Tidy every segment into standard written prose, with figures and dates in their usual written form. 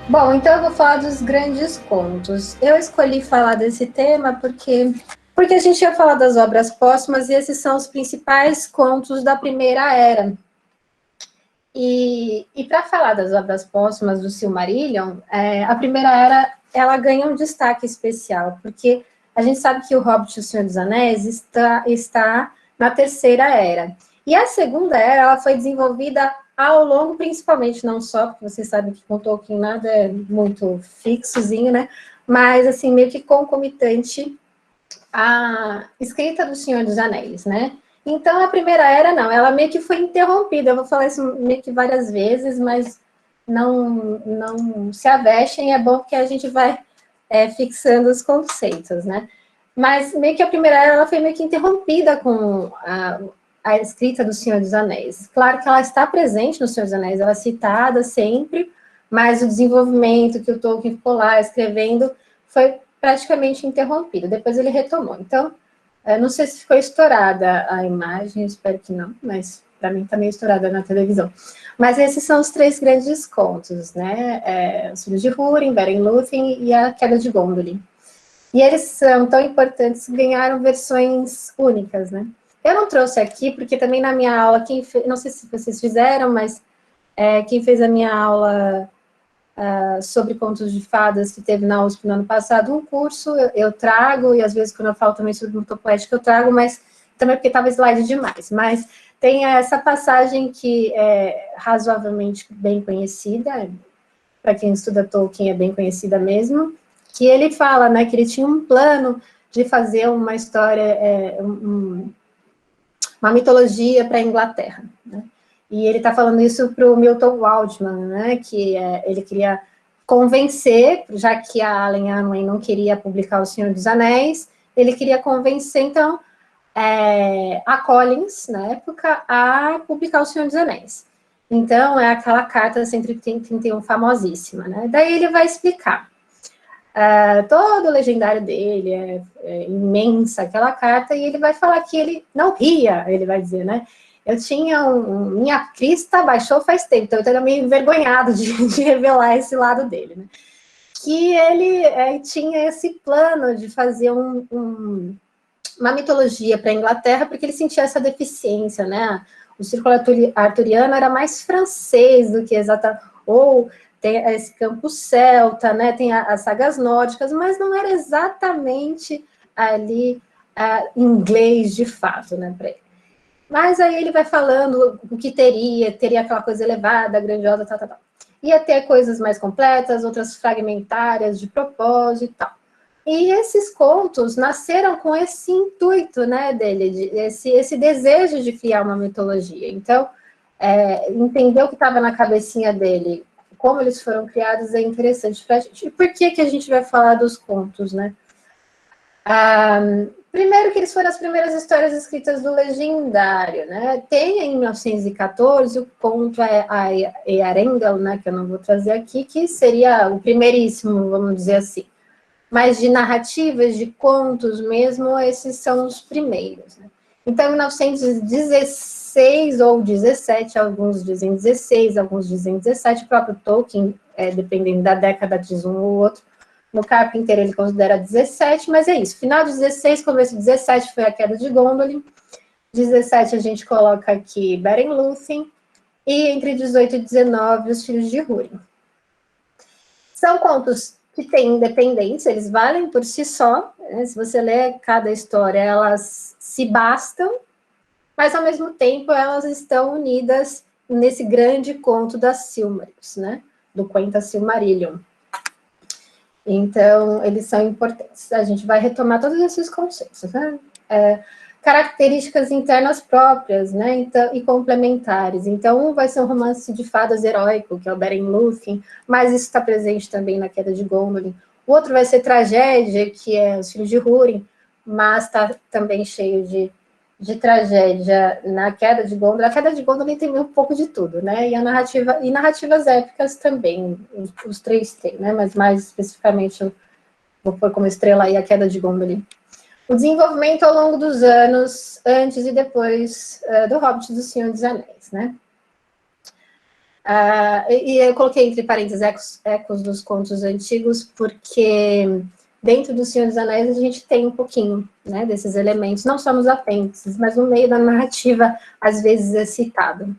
Bom, então eu vou falar dos grandes contos. Eu escolhi falar desse tema porque a gente ia falar das obras póstumas e esses são os principais contos da Primeira Era. E para falar das obras póstumas do Silmarillion, a Primeira Era ela ganha um destaque especial, porque a gente sabe que o Hobbit e o Senhor dos Anéis está na Terceira Era. E a Segunda Era ela foi desenvolvida ao longo, principalmente, não só, porque vocês sabem que com Tolkien nada é muito fixozinho, né? Mas, assim, meio que concomitante à escrita do Senhor dos Anéis, né? Então, a Primeira Era, não, ela meio que foi interrompida. Eu vou falar isso meio que várias vezes, mas não se avexem, é bom que a gente vai fixando os conceitos, né? Mas meio que a Primeira Era ela foi meio que interrompida com a escrita do Senhor dos Anéis. Claro que ela está presente no Senhor dos Anéis, ela é citada sempre, mas o desenvolvimento que o Tolkien ficou lá escrevendo foi praticamente interrompido. Depois ele retomou. Então, não sei se ficou estourada a imagem, espero que não, mas para mim está meio estourada na televisão. Mas esses são os três grandes contos, né? Os Filhos de Húrin, Beren e Lúthien e a Queda de Gondolin. E eles são tão importantes que ganharam versões únicas, né? Eu não trouxe aqui, porque também na minha aula, não sei se vocês fizeram, mas quem fez a minha aula sobre contos de fadas que teve na USP no ano passado, um curso eu trago, e às vezes quando eu falo também sobre mutopoética eu trago, mas também porque estava slide demais. Mas tem essa passagem que é razoavelmente bem conhecida, para quem estuda Tolkien é bem conhecida mesmo, que ele fala, né, que ele tinha um plano de fazer uma história, uma mitologia para a Inglaterra, né? E ele está falando isso para o Milton Waldman, né, que ele queria convencer, já que a Allen Unwin não queria publicar O Senhor dos Anéis, ele queria convencer, então, a Collins, na época, a publicar O Senhor dos Anéis. Então, é aquela carta 131 famosíssima, né? Daí ele vai explicar. Todo o legendário dele é imensa aquela carta, e ele vai falar que ele não ria, ele vai dizer, né? Eu tinha minha crista baixou faz tempo, então eu era meio envergonhado de revelar esse lado dele, né? Que ele tinha esse plano de fazer uma mitologia para a Inglaterra, porque ele sentia essa deficiência, né? O círculo arturiano era mais francês do que exatamente, ou tem esse campo celta, né? Tem as sagas nórdicas, mas não era exatamente ali inglês de fato, né? Para ele. Mas aí ele vai falando o que teria aquela coisa elevada, grandiosa, tal, tal, tal. Ia ter coisas mais completas, outras fragmentárias de propósito e tal. E esses contos nasceram com esse intuito, né, dele, esse desejo de criar uma mitologia. Então, entender o que estava na cabecinha dele, como eles foram criados, é interessante para a gente. E por que a gente vai falar dos contos, né? Primeiro que eles foram as primeiras histórias escritas do Legendário, né? Tem em 1914 o conto Earendel, né, que eu não vou trazer aqui, que seria o primeiríssimo, vamos dizer assim. Mas de narrativas, de contos mesmo, esses são os primeiros, né? Então, em 1916 ou 17, alguns dizem 16, alguns dizem 17, o próprio Tolkien, dependendo da década, diz um ou outro. No Carpenter ele considera 17, mas é isso. Final de 16, começo de 17 foi a Queda de Gondolin. 17 a gente coloca aqui Beren e Lúthien. E entre 18 e 19, Os Filhos de Húrin. São contos que têm independência, eles valem por si só, né? Se você ler cada história, elas se bastam, mas ao mesmo tempo elas estão unidas nesse grande conto das Silmarils, né? Do Quenta Silmarillion. Então, eles são importantes. A gente vai retomar todos esses conceitos, né? Características internas próprias, né? Então, e complementares. Então, um vai ser um romance de fadas heróico, que é o Beren e Lúthien, mas isso está presente também na Queda de Gondolin. O outro vai ser tragédia, que é Os Filhos de Húrin, mas está também cheio de de tragédia na Queda de Gondolin. A Queda de Gondolin tem um pouco de tudo, né? E narrativas épicas também, os três têm, né? Mas mais especificamente eu vou pôr como estrela aí a Queda de Gondolin. O desenvolvimento ao longo dos anos, antes e depois do Hobbit e do Senhor dos Anéis, né? E eu coloquei entre parênteses ecos dos contos antigos, porque dentro do Senhor dos Anéis a gente tem um pouquinho, né, desses elementos, não só nos apêndices, mas no meio da narrativa, às vezes é citado.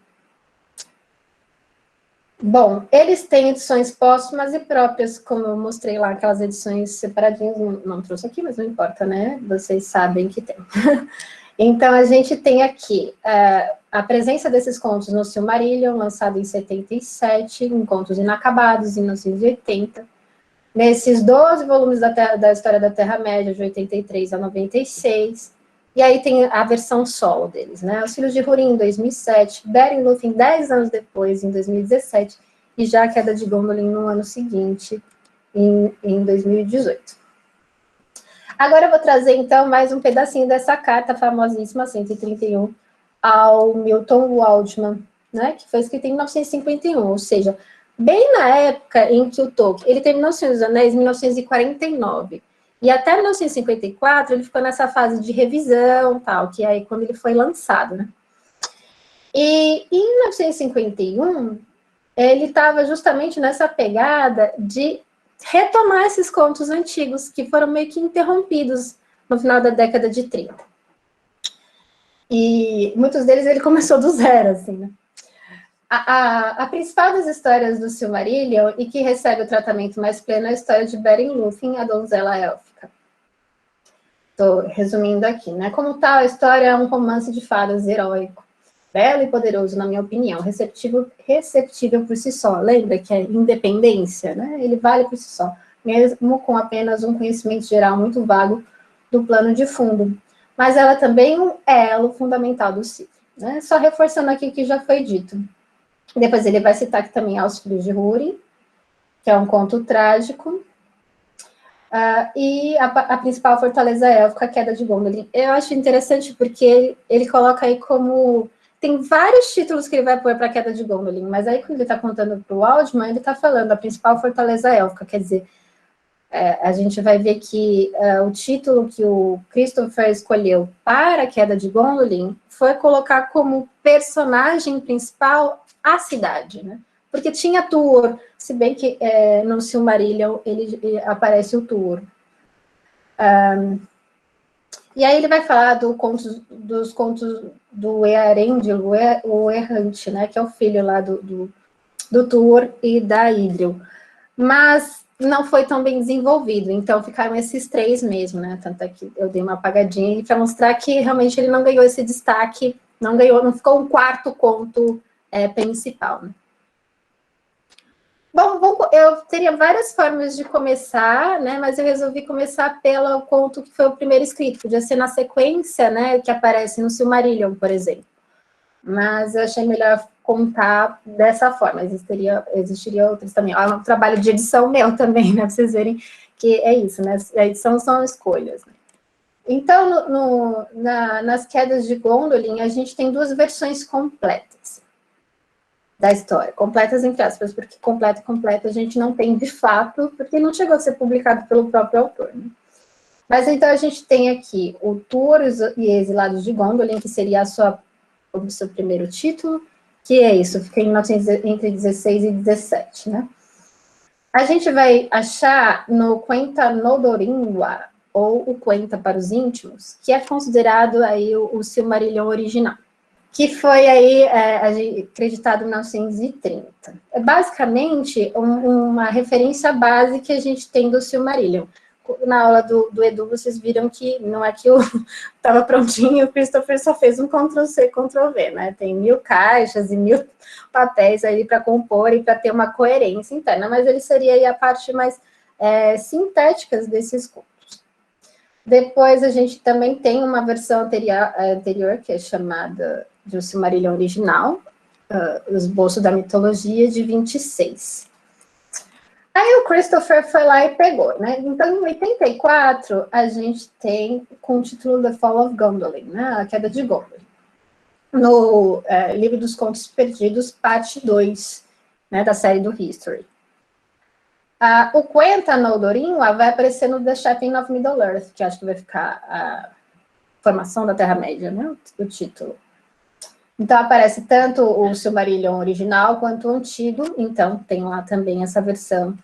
Bom, eles têm edições póstumas e próprias, como eu mostrei lá, aquelas edições separadinhas, não trouxe aqui, mas não importa, né? Vocês sabem que tem. Então, a gente tem aqui a presença desses contos no Silmarillion, lançado em 77, em Contos Inacabados, em 1980. Nesses 12 volumes da História da Terra-média, de 83 a 96. E aí tem a versão solo deles, né? Os Filhos de Húrin, em 2007, Beren e Lúthien, 10 anos depois, em 2017, e já a Queda de Gondolin no ano seguinte, em 2018. Agora eu vou trazer, então, mais um pedacinho dessa carta famosíssima, 131, ao Milton Waldman, né? Que foi escrita em 1951, ou seja, bem na época em que o Tolkien, ele terminou O Senhor dos Anéis em 1949, e até 1954 ele ficou nessa fase de revisão, tal, que é aí quando ele foi lançado, né? E em 1951, ele estava justamente nessa pegada de retomar esses contos antigos, que foram meio que interrompidos no final da década de 30. E muitos deles ele começou do zero, assim, né? A principal das histórias do Silmarillion, e que recebe o tratamento mais pleno, é a história de Beren e Lúthien, a donzela élfica. Estou resumindo aqui, né? Como tal, a história é um romance de fadas heróico, belo e poderoso, na minha opinião, receptível por si só. Lembra que é independência, né? Ele vale por si só, mesmo com apenas um conhecimento geral muito vago do plano de fundo. Mas ela também é um elo fundamental do ciclo, né? Só reforçando aqui o que já foi dito. Depois ele vai citar aqui também Aos Filhos de Húrin, que é um conto trágico, e a principal fortaleza élfica, a Queda de Gondolin. Eu acho interessante porque ele coloca aí como... Tem vários títulos que ele vai pôr para a Queda de Gondolin, mas aí quando ele está contando para o Waldman, ele está falando a principal fortaleza élfica, quer dizer, a gente vai ver que o título que o Christopher escolheu para a Queda de Gondolin foi colocar como personagem principal a cidade, né? Porque tinha Tuor, se bem que no Silmarillion ele aparece o Tuor. E aí ele vai falar dos contos do Earendil, o Errante, né? Que é o filho lá do Tuor e da Idril. Mas não foi tão bem desenvolvido, então ficaram esses três mesmo, né? Tanto é que eu dei uma apagadinha para mostrar que realmente ele não ganhou esse destaque, não ficou um quarto conto principal. Né? Bom, eu teria várias formas de começar, né? Mas eu resolvi começar pelo conto que foi o primeiro escrito, podia ser na sequência, né? Que aparece no Silmarillion, por exemplo. Mas eu achei melhor contar dessa forma, existiria outros também. É um trabalho de edição meu também, né? Para vocês verem que é isso, né? A edição são escolhas. Né? Então, nas Quedas de Gondolin, a gente tem duas versões completas da história. Completas entre aspas, porque completa a gente não tem de fato, porque não chegou a ser publicado pelo próprio autor. Né? Mas então a gente tem aqui o Tuor e Exilados de Gondolin, que seria o seu primeiro título, que é isso, fica entre 16 e 17, né? A gente vai achar no Quenta Nodoringwa, ou o Quenta para os Íntimos, que é considerado aí o Silmarillion original, que foi aí acreditado em 1930. É basicamente uma referência base que a gente tem do Silmarillion. Na aula do Edu, vocês viram que não é que estava prontinho, o Christopher só fez um Ctrl-C, Ctrl-V, né? Tem 1000 caixas e 1000 papéis aí para compor e para ter uma coerência interna, mas ele seria aí a parte mais sintética desses contos. Depois a gente também tem uma versão anterior que é chamada de O Silmarillion Original, O Esboço da Mitologia, de 26. Aí o Christopher foi lá e pegou, né? Então, em 84, a gente tem com o título The Fall of Gondolin, né? A Queda de Gondolin. No Livro dos Contos Perdidos, parte 2, né, da série do History. O Quenta Noldorin vai aparecer no The Shaping of Middle-earth, que acho que vai ficar a Formação da Terra-média, né? O título. Então, aparece tanto o Silmarillion original quanto o antigo, então tem lá também essa versão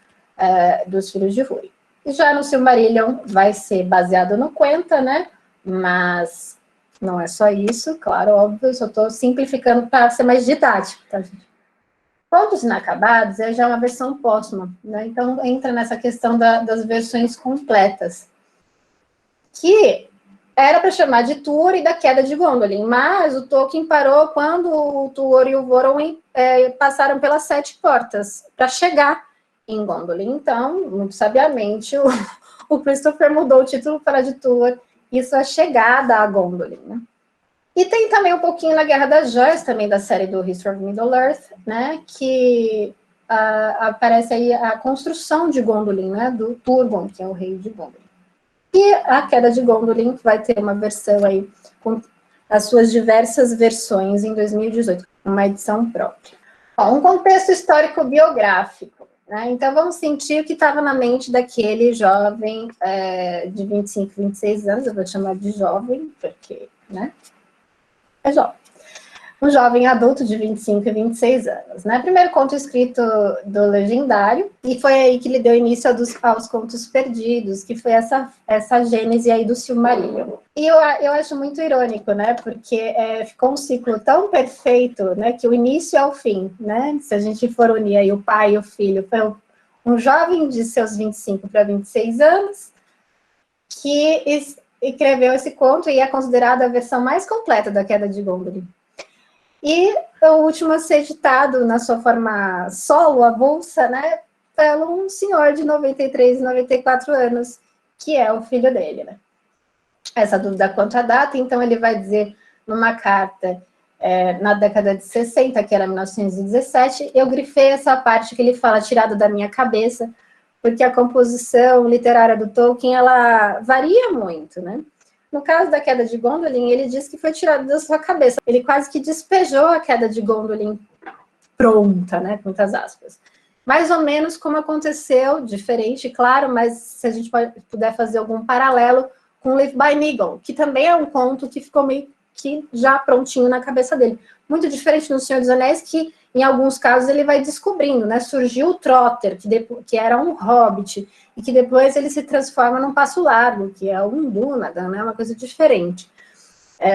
dos Filhos de Rúri. E já no Silmarillion vai ser baseado no Quenta, né? Mas não é só isso, claro, óbvio, eu só estou simplificando para ser mais didático, tá, gente? Contos Inacabados já é uma versão póstuma, né? Então entra nessa questão das versões completas, que era para chamar de Tuor e da Queda de Gondolin, mas o Tolkien parou quando o Tuor e o Voron passaram pelas 7 portas para chegar em Gondolin. Então, muito sabiamente, o Christopher mudou o título para de Tuor, isso é chegada a Gondolin, né? E tem também um pouquinho na Guerra das Joias, também da série do History of Middle-earth, né, que aparece aí a construção de Gondolin, né, do Turgon, que é o rei de Gondolin. E a Queda de Gondolin vai ter uma versão aí, com as suas diversas versões em 2018, uma edição própria. Bom, um contexto histórico biográfico, né, então vamos sentir o que estava na mente daquele jovem de 25, 26 anos, eu vou chamar de jovem, porque, né, é jovem. Um jovem adulto de 25 e 26 anos, né? Primeiro conto escrito do Legendário, e foi aí que ele deu início aos Contos Perdidos, que foi essa gênese aí do Silmarillion. E eu acho muito irônico, né? Porque ficou um ciclo tão perfeito, né? Que o início ao fim, né? Se a gente for unir aí o pai e o filho, foi um jovem de seus 25 para 26 anos, que escreveu esse conto e é considerado a versão mais completa da Queda de Gondolin. E o último a ser editado na sua forma solo, avulsa, né, pelo um senhor de 93, 94 anos, que é o filho dele, né. Essa dúvida quanto à data, então ele vai dizer numa carta na década de 60, que era 1917, eu grifei essa parte que ele fala, tirado da minha cabeça, porque a composição literária do Tolkien, ela varia muito, né. No caso da Queda de Gondolin, ele diz que foi tirado da sua cabeça. Ele quase que despejou a Queda de Gondolin pronta, né, com muitas aspas. Mais ou menos como aconteceu, diferente, claro, mas se a gente puder fazer algum paralelo com Live by Nigel, que também é um conto que ficou meio que já prontinho na cabeça dele. Muito diferente no Senhor dos Anéis, que em alguns casos ele vai descobrindo, né? Surgiu o Trotter, que era um hobbit, e que depois ele se transforma num Passo Largo, que é um Dúnadan, né? Uma coisa diferente.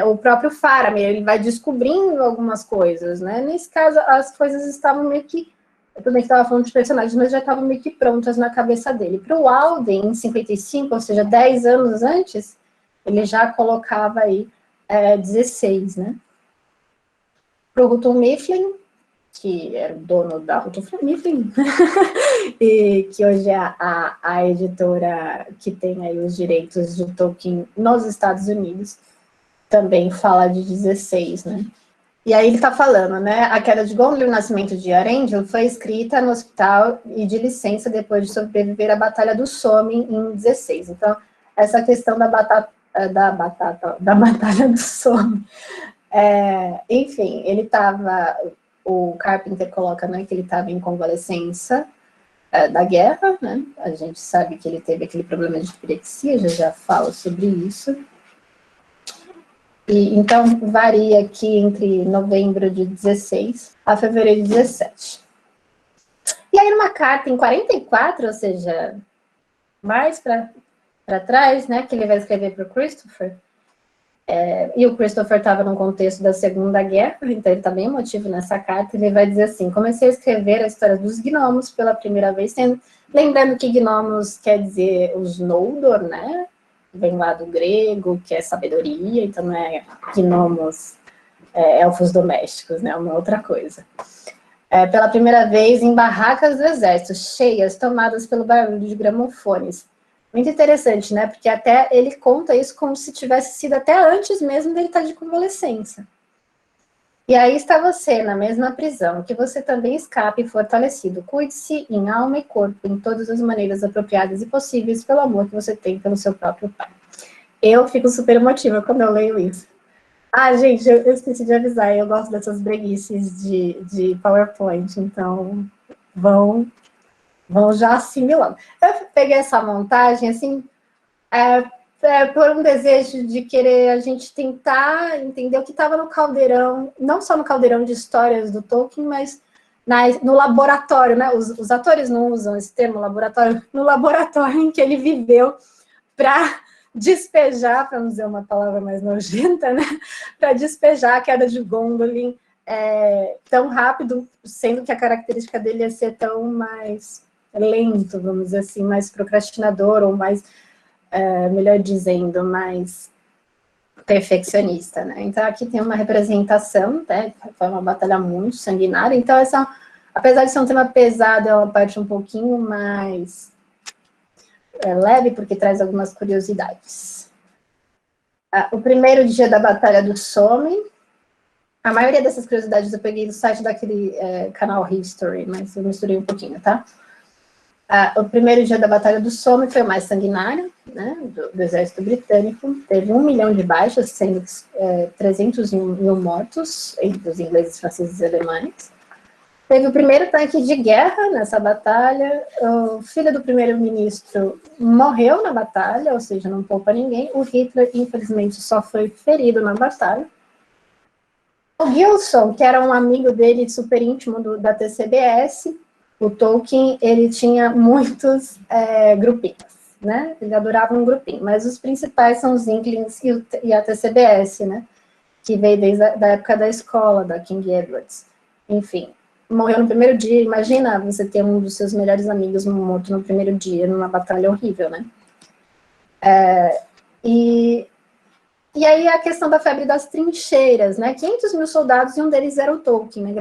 O próprio Faramir, ele vai descobrindo algumas coisas, né? Nesse caso, as coisas estavam meio que... Eu também estava falando de personagens, mas já estavam meio que prontas na cabeça dele. Para o Alden, em 55, ou seja, 10 anos antes, ele já colocava aí 16, né? Para o Houghton Mifflin, que era o dono da Houghton Mifflin, e que hoje é a editora que tem aí os direitos de Tolkien nos Estados Unidos, também fala de 16, né? E aí ele está falando, né? A Queda de Gondolin e o Nascimento de Arendil foi escrita no hospital e de licença depois de sobreviver à Batalha do Somme em 16. Então, essa questão da Batalha do Somme. Enfim, ele estava... O Carpenter coloca, né, que ele estava em convalescença da guerra, né? A gente sabe que ele teve aquele problema de epilepsia, já falo sobre isso. E, então, varia aqui entre novembro de 16 a fevereiro de 17. E aí, numa carta em 44, ou seja, mais para trás, né, que ele vai escrever para o Christopher, e o Christopher estava num contexto da Segunda Guerra, então ele está bem emotivo nessa carta, ele vai dizer assim, comecei a escrever a história dos gnomos pela primeira vez, lembrando que gnomos quer dizer os Noldor, né, vem lá do grego, que é sabedoria, então não é gnomos, elfos domésticos, né, uma outra coisa. Pela primeira vez em barracas do exército, cheias, tomadas pelo barulho de gramofones. Muito interessante, né, porque até ele conta isso como se tivesse sido até antes mesmo dele estar de convalescença. E aí está você, na mesma prisão, que você também escape fortalecido. Cuide-se em alma e corpo, em todas as maneiras apropriadas e possíveis, pelo amor que você tem pelo seu próprio pai. Eu fico super emotiva quando eu leio isso. Ah, gente, eu esqueci de avisar, eu gosto dessas breguices de PowerPoint, então vão já assimilando. Eu peguei essa montagem, assim, por um desejo de querer a gente tentar entender o que estava no caldeirão, não só no caldeirão de histórias do Tolkien, mas no laboratório, né? Os atores não usam esse termo, laboratório, no laboratório em que ele viveu para despejar, para não dizer uma palavra mais nojenta, né? Para despejar a queda de Gondolin tão rápido, sendo que a característica dele é ser tão mais lento, vamos dizer assim, mais procrastinador, ou mais, melhor dizendo, mais perfeccionista, né? Então, aqui tem uma representação, né? Foi uma batalha muito sanguinária, então, apesar de ser um tema pesado, é uma parte um pouquinho mais leve, porque traz algumas curiosidades. O primeiro dia da Batalha do Somme, a maioria dessas curiosidades eu peguei do site daquele canal History, mas eu misturei um pouquinho, tá? O primeiro dia da Batalha do Somme foi o mais sanguinário, né, do exército britânico. Teve 1 milhão de baixas, sendo 300 mil mortos, entre os ingleses, franceses e alemães. Teve o primeiro tanque de guerra nessa batalha. O filho do primeiro-ministro morreu na batalha, ou seja, não poupa ninguém. O Hitler, infelizmente, só foi ferido na batalha. O Gilson, que era um amigo dele, super íntimo da TCBS, o Tolkien, ele tinha muitos grupinhos, né? Ele adorava um grupinho, mas os principais são os Inklings e a TCBS, né? Que veio desde a época da escola, da King Edwards. Enfim, morreu no primeiro dia. Imagina você ter um dos seus melhores amigos morto no primeiro dia, numa batalha horrível, né? E aí a questão da febre das trincheiras, né? 500 mil soldados e um deles era o Tolkien, né?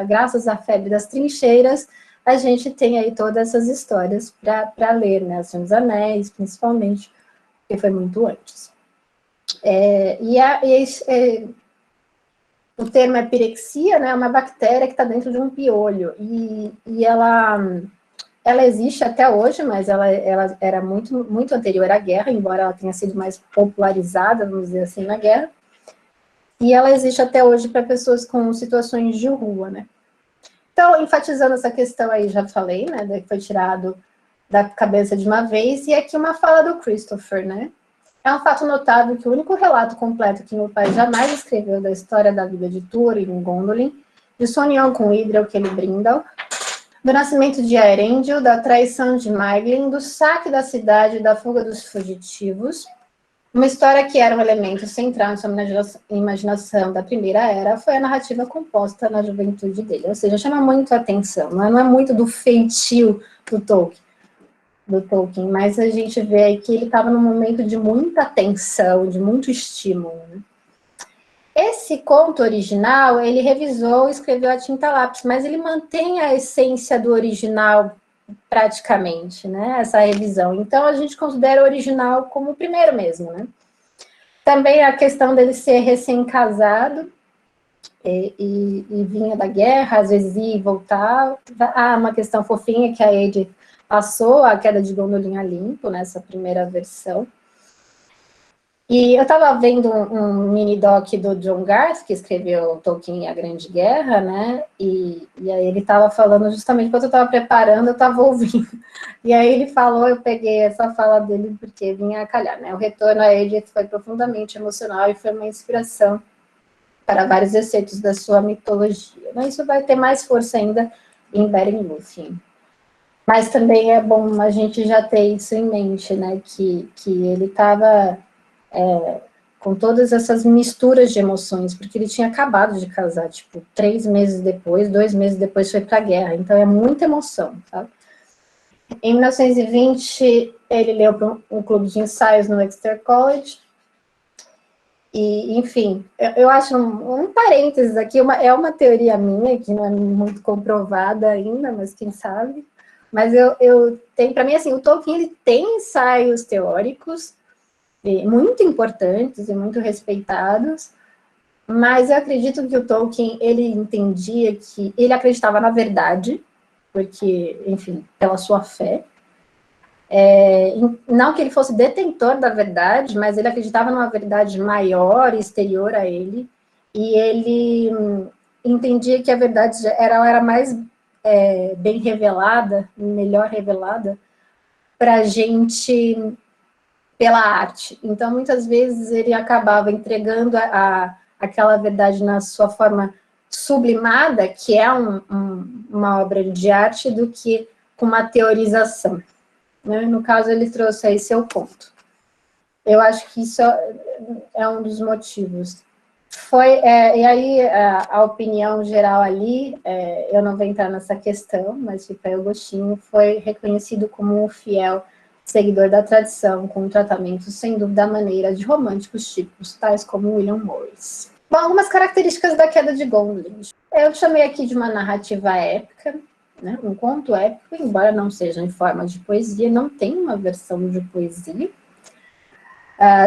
Graças à febre das trincheiras, a gente tem aí todas essas histórias para ler, né? O Senhor dos Anéis, principalmente, que foi muito antes. O termo é pirexia, né? É uma bactéria que está dentro de um piolho, e ela existe até hoje, mas ela era muito, muito anterior à guerra, embora ela tenha sido mais popularizada, vamos dizer assim, na guerra. E ela existe até hoje para pessoas com situações de rua, né? Então, enfatizando essa questão aí, já falei, né, que foi tirado da cabeça de uma vez, e aqui uma fala do Christopher, né? É um fato notável que o único relato completo que meu pai jamais escreveu da história da vida de Túrin em Gondolin, de sua união com Idril, que ele Brindal, do nascimento de Eärendil, da traição de Maeglin, do saque da cidade e da fuga dos fugitivos, uma história que era um elemento central em sua imaginação da primeira era, foi a narrativa composta na juventude dele, ou seja, chama muito a atenção, não é muito do feitio do Tolkien, mas a gente vê aí que ele estava num momento de muita atenção, de muito estímulo, né? Esse conto original, ele revisou e escreveu a tinta lápis, mas ele mantém a essência do original praticamente, né? Essa revisão. Então, a gente considera o original como o primeiro mesmo, né? Também a questão dele ser recém-casado e vinha da guerra, às vezes ia e voltava. Uma questão fofinha que a Edith passou, a queda de Gondolin a limpo, nessa primeira versão. E eu estava vendo um mini-doc do John Garth, que escreveu Tolkien e a Grande Guerra, né? E aí ele estava falando, justamente quando eu estava preparando, eu estava ouvindo. E aí ele falou, eu peguei essa fala dele porque vinha a calhar, né? O retorno a Edith foi profundamente emocional e foi uma inspiração para vários exceitos da sua mitologia. Mas isso vai ter mais força ainda em Beren Lúthien. Mas também é bom a gente já ter isso em mente, né? Que ele estava com todas essas misturas de emoções, porque ele tinha acabado de casar, tipo, 3 meses depois, 2 meses depois foi para a guerra, então é muita emoção, sabe? Em 1920, ele leu para um clube de ensaios no Exeter College, e, enfim, eu acho um parênteses aqui, é uma teoria minha, que não é muito comprovada ainda, mas quem sabe, mas eu tenho, para mim, assim, o Tolkien, ele tem ensaios teóricos, muito importantes e muito respeitados, mas eu acredito que o Tolkien, ele entendia que ele acreditava na verdade, porque, enfim, pela sua fé. Não que ele fosse detentor da verdade, mas ele acreditava numa verdade maior, exterior a ele, e ele entendia que a verdade era mais bem revelada, melhor revelada, para a gente pela arte. Então, muitas vezes, ele acabava entregando aquela verdade na sua forma sublimada, que é uma obra de arte, do que com uma teorização. Né? No caso, ele trouxe aí seu ponto. Eu acho que isso é um dos motivos. E aí, a opinião geral ali, eu não vou entrar nessa questão, mas tipo, Agostinho foi reconhecido como um fiel seguidor da tradição, com um tratamento, sem dúvida, à maneira de românticos tipos, tais como William Morris. Bom, algumas características da queda de Gondlin. Eu chamei aqui de uma narrativa épica, né, um conto épico, embora não seja em forma de poesia, não tem uma versão de poesia.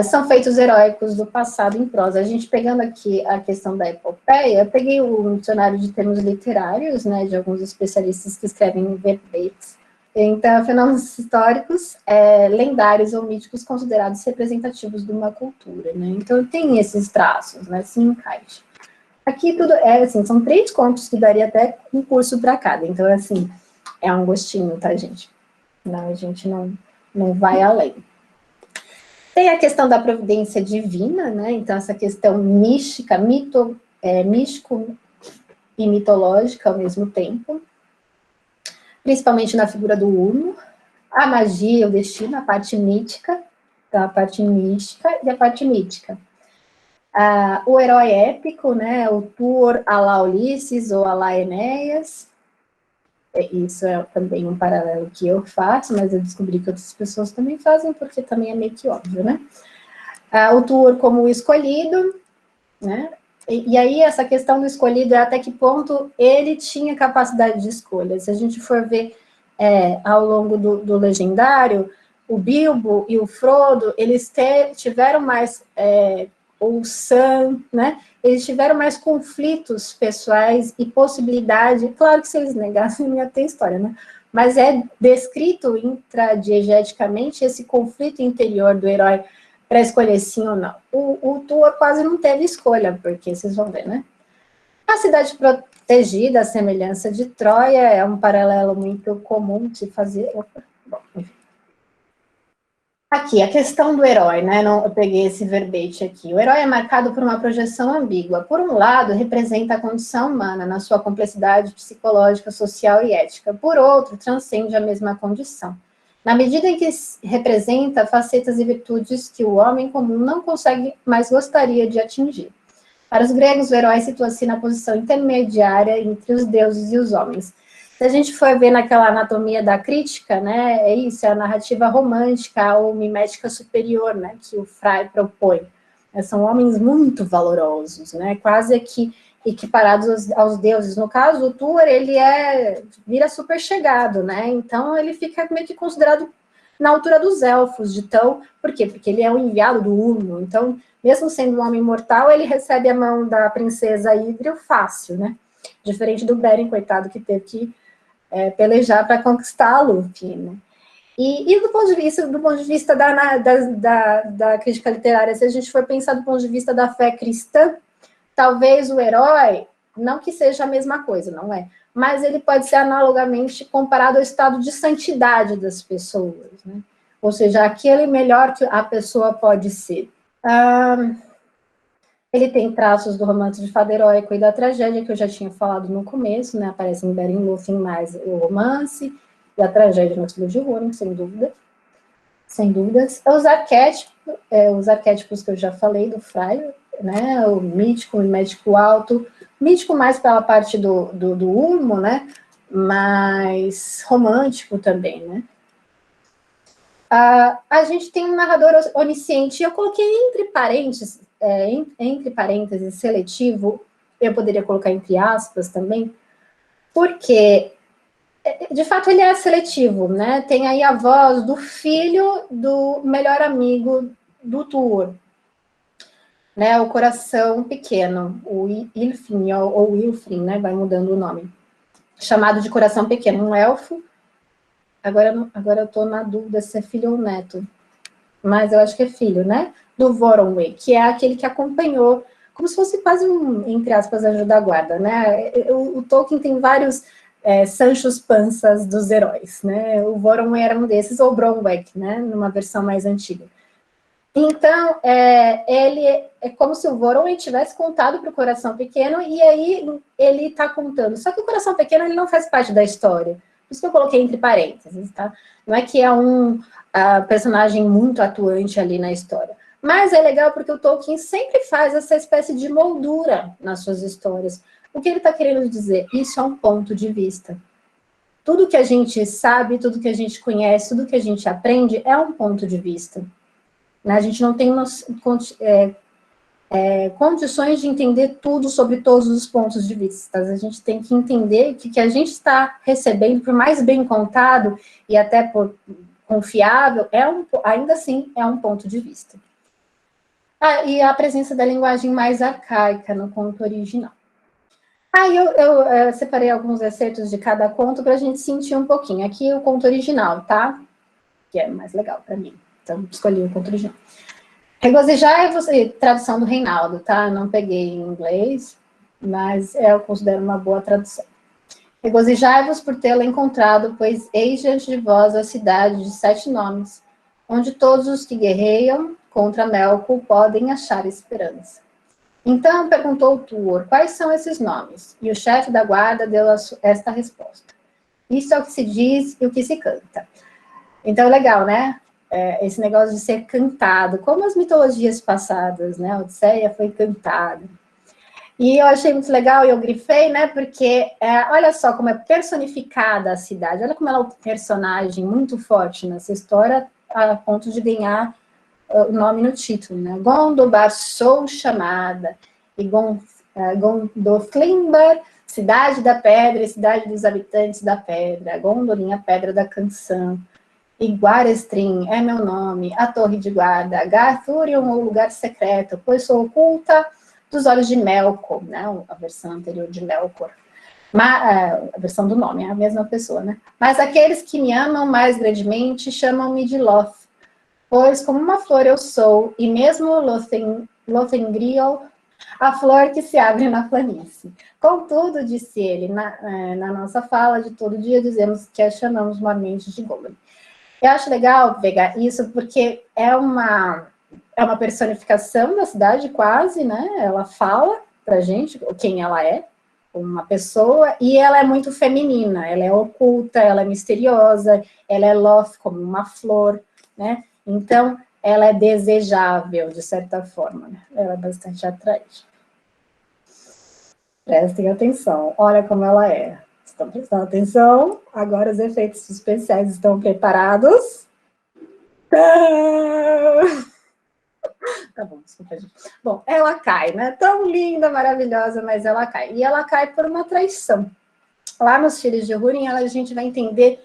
São feitos heróicos do passado em prosa. A gente pegando aqui a questão da epopeia, eu peguei o dicionário de termos literários, né, de alguns especialistas que escrevem verbetes. Então, fenômenos históricos, lendários ou míticos considerados representativos de uma cultura, né? Então, tem esses traços, né, assim, encaixe. Aqui tudo assim, são 3 contos que daria até um curso para cada. Então, assim, é um gostinho, tá, gente? Não, a gente não vai além. Tem a questão da providência divina, né? Então, essa questão mística, místico e mitológica ao mesmo tempo, principalmente na figura do Urno, a magia, o destino, a parte mítica, então a parte mística e a parte mítica. O herói épico, né? O Tuor à la Ulisses ou à la Enéas. Isso é também um paralelo que eu faço, mas eu descobri que outras pessoas também fazem, porque também é meio que óbvio, né? O Tuor como o escolhido, né? E aí essa questão do escolhido é até que ponto ele tinha capacidade de escolha. Se a gente for ver ao longo do legendário, o Bilbo e o Frodo, eles tiveram mais, o Sam, né? Eles tiveram mais conflitos pessoais e possibilidade, claro que se eles negassem não ia ter história, né? Mas é descrito intradiegeticamente esse conflito interior do herói para escolher sim ou não. O Tuor quase não teve escolha, porque vocês vão ver, né? A cidade protegida, a semelhança de Troia, é um paralelo muito comum de fazer. Bom, enfim. Aqui, a questão do herói, né? Eu peguei esse verbete aqui. O herói é marcado por uma projeção ambígua. Por um lado, representa a condição humana na sua complexidade psicológica, social e ética. Por outro, transcende a mesma condição, na medida em que representa facetas e virtudes que o homem comum não consegue, mas gostaria de atingir. Para os gregos, o herói situa-se na posição intermediária entre os deuses e os homens. Se a gente for ver naquela anatomia da crítica, né, é isso, é a narrativa romântica ou mimética superior, né, que o Frey propõe. São homens muito valorosos, né, quase que equiparados aos deuses. No caso, o Tuor, ele vira super chegado, né, então ele fica meio que considerado na altura dos elfos, por quê? Porque ele é um enviado do Urno, então, mesmo sendo um homem mortal, ele recebe a mão da princesa Idril fácil, né, diferente do Beren, coitado, que teve que pelejar para conquistar a Lúthien, né? E do ponto de vista da crítica literária, se a gente for pensar do ponto de vista da fé cristã, talvez o herói, não que seja a mesma coisa, não é, mas ele pode ser analogamente comparado ao estado de santidade das pessoas, né? Ou seja, aquele melhor que a pessoa pode ser. Ele tem traços do romance de fado heróico e da tragédia, que eu já tinha falado no começo, né? Aparece em Beren e Lúthien mais o romance e a tragédia no Filho de Húrin, sem dúvida. Sem dúvidas. Os arquétipos que eu já falei do Frey, né? O mítico, o médico alto, mítico mais pela parte do Urmo, né? Mas romântico também, né? A gente tem um narrador onisciente, eu coloquei entre parênteses, seletivo, eu poderia colocar entre aspas também, porque, de fato, ele é seletivo, né? Tem aí a voz do filho do melhor amigo do Tuor. né, o coração pequeno, o Ilfrin, ou Ilfrin, né, vai mudando o nome, chamado de coração pequeno, um elfo. Agora eu estou na dúvida se é filho ou neto, mas eu acho que é filho, né, do Voronwë, que é aquele que acompanhou, como se fosse quase um, entre aspas, anjo da guarda, né, o Tolkien tem vários Sanchos Pansas dos heróis, né, o Voronwë era um desses, ou Bronweg, né, numa versão mais antiga. Então, ele é como se o Voronwë tivesse contado para o Coração Pequeno, e aí ele está contando. Só que o Coração Pequeno ele não faz parte da história. Por isso que eu coloquei entre parênteses, tá? Não é que é um personagem muito atuante ali na história. Mas é legal porque o Tolkien sempre faz essa espécie de moldura nas suas histórias. O que ele está querendo dizer? Isso é um ponto de vista. Tudo que a gente sabe, tudo que a gente conhece, tudo que a gente aprende é um ponto de vista. A gente não tem condições de entender tudo sobre todos os pontos de vista. A gente tem que entender que o que a gente está recebendo, por mais bem contado e até por confiável, ainda assim é um ponto de vista. E a presença da linguagem mais arcaica no conto original. Aí eu separei alguns excertos de cada conto para a gente sentir um pouquinho. Aqui o conto original, tá? Que é mais legal para mim. Então, escolhi o conto original. Regozijai-vos, tradução do Reinaldo, tá? Não peguei em inglês, mas eu considero uma boa tradução. Regozijai-vos por tê-la encontrado, pois eis diante de vós a cidade de 7 nomes, onde todos os que guerreiam contra Melkor podem achar esperança. Então perguntou Tuor, quais são esses nomes? E o chefe da guarda deu esta resposta. Isso é o que se diz e o que se canta. Então, legal, né? Esse negócio de ser cantado, como as mitologias passadas, né? A Odisseia foi cantada. E eu achei muito legal, e eu grifei, né? Porque, olha só como é personificada a cidade, olha como ela é um personagem muito forte nessa história, a ponto de ganhar o nome no título, né? Gondobar sou chamada, e Gondolflimbar, cidade da pedra e cidade dos habitantes da pedra, Gondolin, a pedra da canção. E Guarestrim é meu nome, a torre de guarda, Garthurion, o lugar secreto, pois sou oculta dos olhos de Melkor, né? A versão anterior de Melkor. A versão do nome, é a mesma pessoa, né? Mas aqueles que me amam mais grandemente chamam-me de Loth, pois como uma flor eu sou, e mesmo Lothengriel, a flor que se abre na planície. Contudo, disse ele, na nossa fala de todo dia, dizemos que a chamamos mormente de Gollum. Eu acho legal pegar isso, porque é uma personificação da cidade, quase, né? Ela fala pra gente quem ela é, uma pessoa, e ela é muito feminina, ela é oculta, ela é misteriosa, ela é Loth, como uma flor, né? Então, ela é desejável, de certa forma, né? Ela é bastante atraente. Prestem atenção, olha como ela é. Estão prestando atenção? Agora os efeitos especiais estão preparados? Tá bom, desculpa, gente. Bom, ela cai, né? Tão linda, maravilhosa, mas ela cai. E ela cai por uma traição. Lá nos Filhos de Húrin, a gente vai entender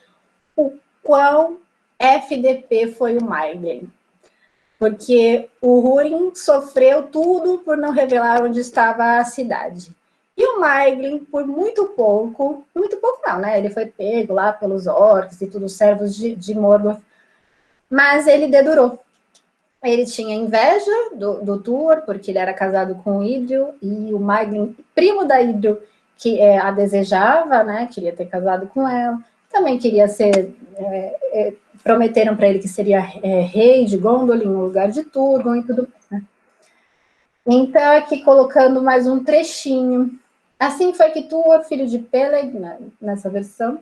o quão FDP foi o Maegwyn. Porque o Húrin sofreu tudo por não revelar onde estava a cidade. E o Maegwyn, por muito pouco não, né? Ele foi pego lá pelos orcs e todos os servos de Mordor, mas ele dedurou. Ele tinha inveja do Tuor, porque ele era casado com o Idril, e o Maegwyn, primo da Idril, que a desejava, né? Queria ter casado com ela, também queria ser... prometeram para ele que seria rei de Gondolin, no lugar de Turgon e tudo mais, né? Então, aqui colocando mais um trechinho. Assim foi que Tuor, filho de Peleg, nessa versão,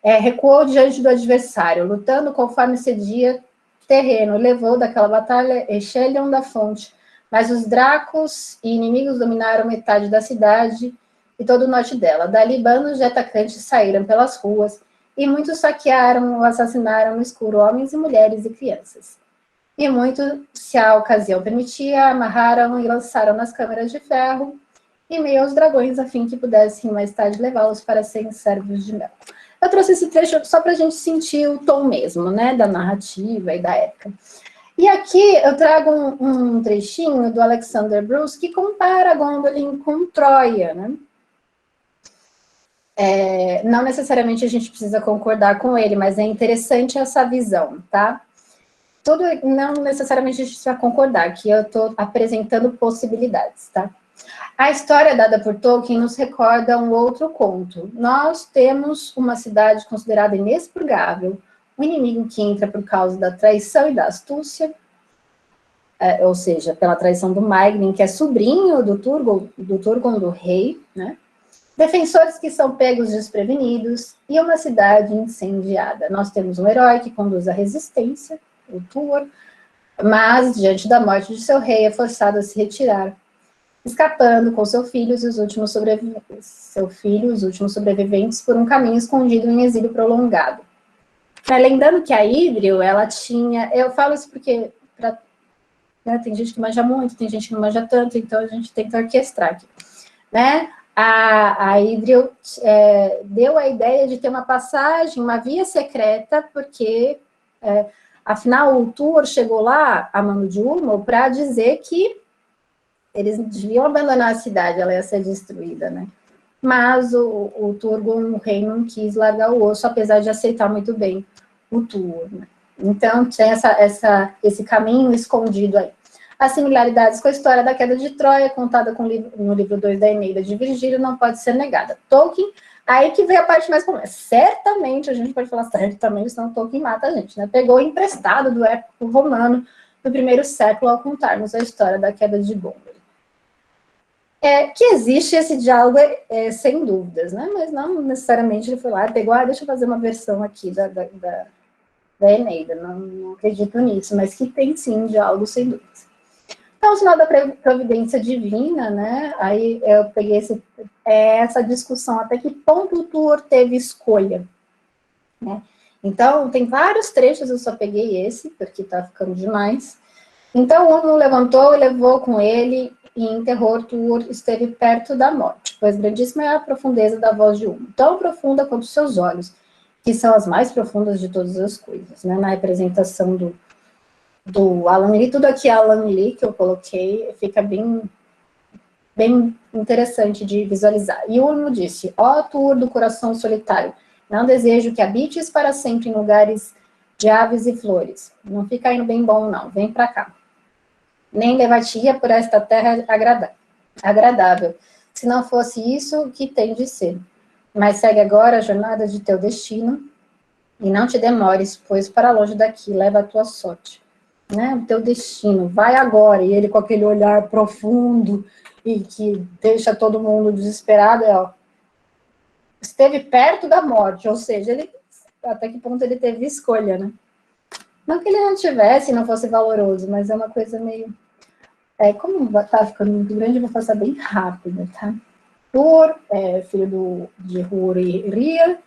recuou diante do adversário, lutando conforme cedia terreno, levou daquela batalha Echelion da Fonte, mas os Dracos e inimigos dominaram metade da cidade e todo o norte dela. Dali, bandos de atacantes saíram pelas ruas, e muitos saquearam ou assassinaram no escuro homens e mulheres e crianças. E muitos, se a ocasião permitia, amarraram e lançaram nas câmaras de ferro e meio aos dragões, a fim que pudessem mais tarde levá-los para serem servos de Mel. Eu trouxe esse trecho só para a gente sentir o tom mesmo, né, da narrativa e da época. E aqui eu trago um trechinho do Alexander Bruce que compara Gondolin com Troia, né? Não necessariamente a gente precisa concordar com ele, mas é interessante essa visão, tá? Não necessariamente a gente precisa concordar, que eu estou apresentando possibilidades, tá? A história dada por Tolkien nos recorda um outro conto. Nós temos uma cidade considerada inexpurgável, um inimigo que entra por causa da traição e da astúcia, ou seja, pela traição do Maegrin, que é sobrinho do Turgon do rei, né? Defensores que são pegos desprevenidos e uma cidade incendiada. Nós temos um herói que conduz a resistência, o Tuor, mas, diante da morte de seu rei, é forçado a se retirar, escapando com seu filho, os últimos sobreviventes, por um caminho escondido em exílio prolongado. Lembrando que a Idril, ela tinha... Eu falo isso porque né, tem gente que manja muito, tem gente que não manja tanto, então a gente tenta orquestrar aqui, né? A Idril deu a ideia de ter uma passagem, uma via secreta, porque, afinal, o Tuor chegou lá, a mano de Ulmo, para dizer que eles deviam abandonar a cidade, ela ia ser destruída, né? Mas o Turgon, o rei, não quis largar o osso, apesar de aceitar muito bem o Tuor, né? Então, tem esse caminho escondido aí. As similaridades com a história da queda de Troia, contada no livro 2 da Eneida de Virgílio, não pode ser negada. Tolkien, aí que vem a parte mais comum. Certamente, a gente pode falar certamente, senão Tolkien mata a gente, né? Pegou emprestado do épico romano do primeiro século ao contarmos a história da queda de Gondolin. Que existe esse diálogo, sem dúvidas, né? Mas não necessariamente ele foi lá e pegou, deixa eu fazer uma versão aqui da Eneida, não acredito nisso, mas que tem sim diálogo, sem dúvidas. Então, o sinal da providência divina, né? Aí eu peguei essa discussão, até que ponto o Tuor teve escolha, né? Então, tem vários trechos, eu só peguei esse, porque tá ficando demais. Então, o Ulmo levantou e levou com ele, e em terror Tuor esteve perto da morte, pois grandíssima é a profundeza da voz de Ulmo, tão profunda quanto seus olhos, que são as mais profundas de todas as coisas, né? Na representação do Alan Lee, tudo aqui é Alan Lee que eu coloquei, fica bem interessante de visualizar. E Ulmo disse, ó Tuor do coração solitário, não desejo que habites para sempre em lugares de aves e flores, não fica indo bem bom não, vem para cá. Nem levar-te-ia por esta terra agradável, se não fosse isso o que tem de ser. Mas segue agora a jornada de teu destino, e não te demores, pois para longe daqui leva a tua sorte. Né, o teu destino, vai agora, e ele com aquele olhar profundo, e que deixa todo mundo desesperado, esteve perto da morte, ou seja, até que ponto ele teve escolha, né? Não que ele não tivesse, não fosse valoroso, mas é uma coisa meio... como tá ficando muito grande, eu vou passar bem rápido, tá? Tuor, filho de Hur e Ria,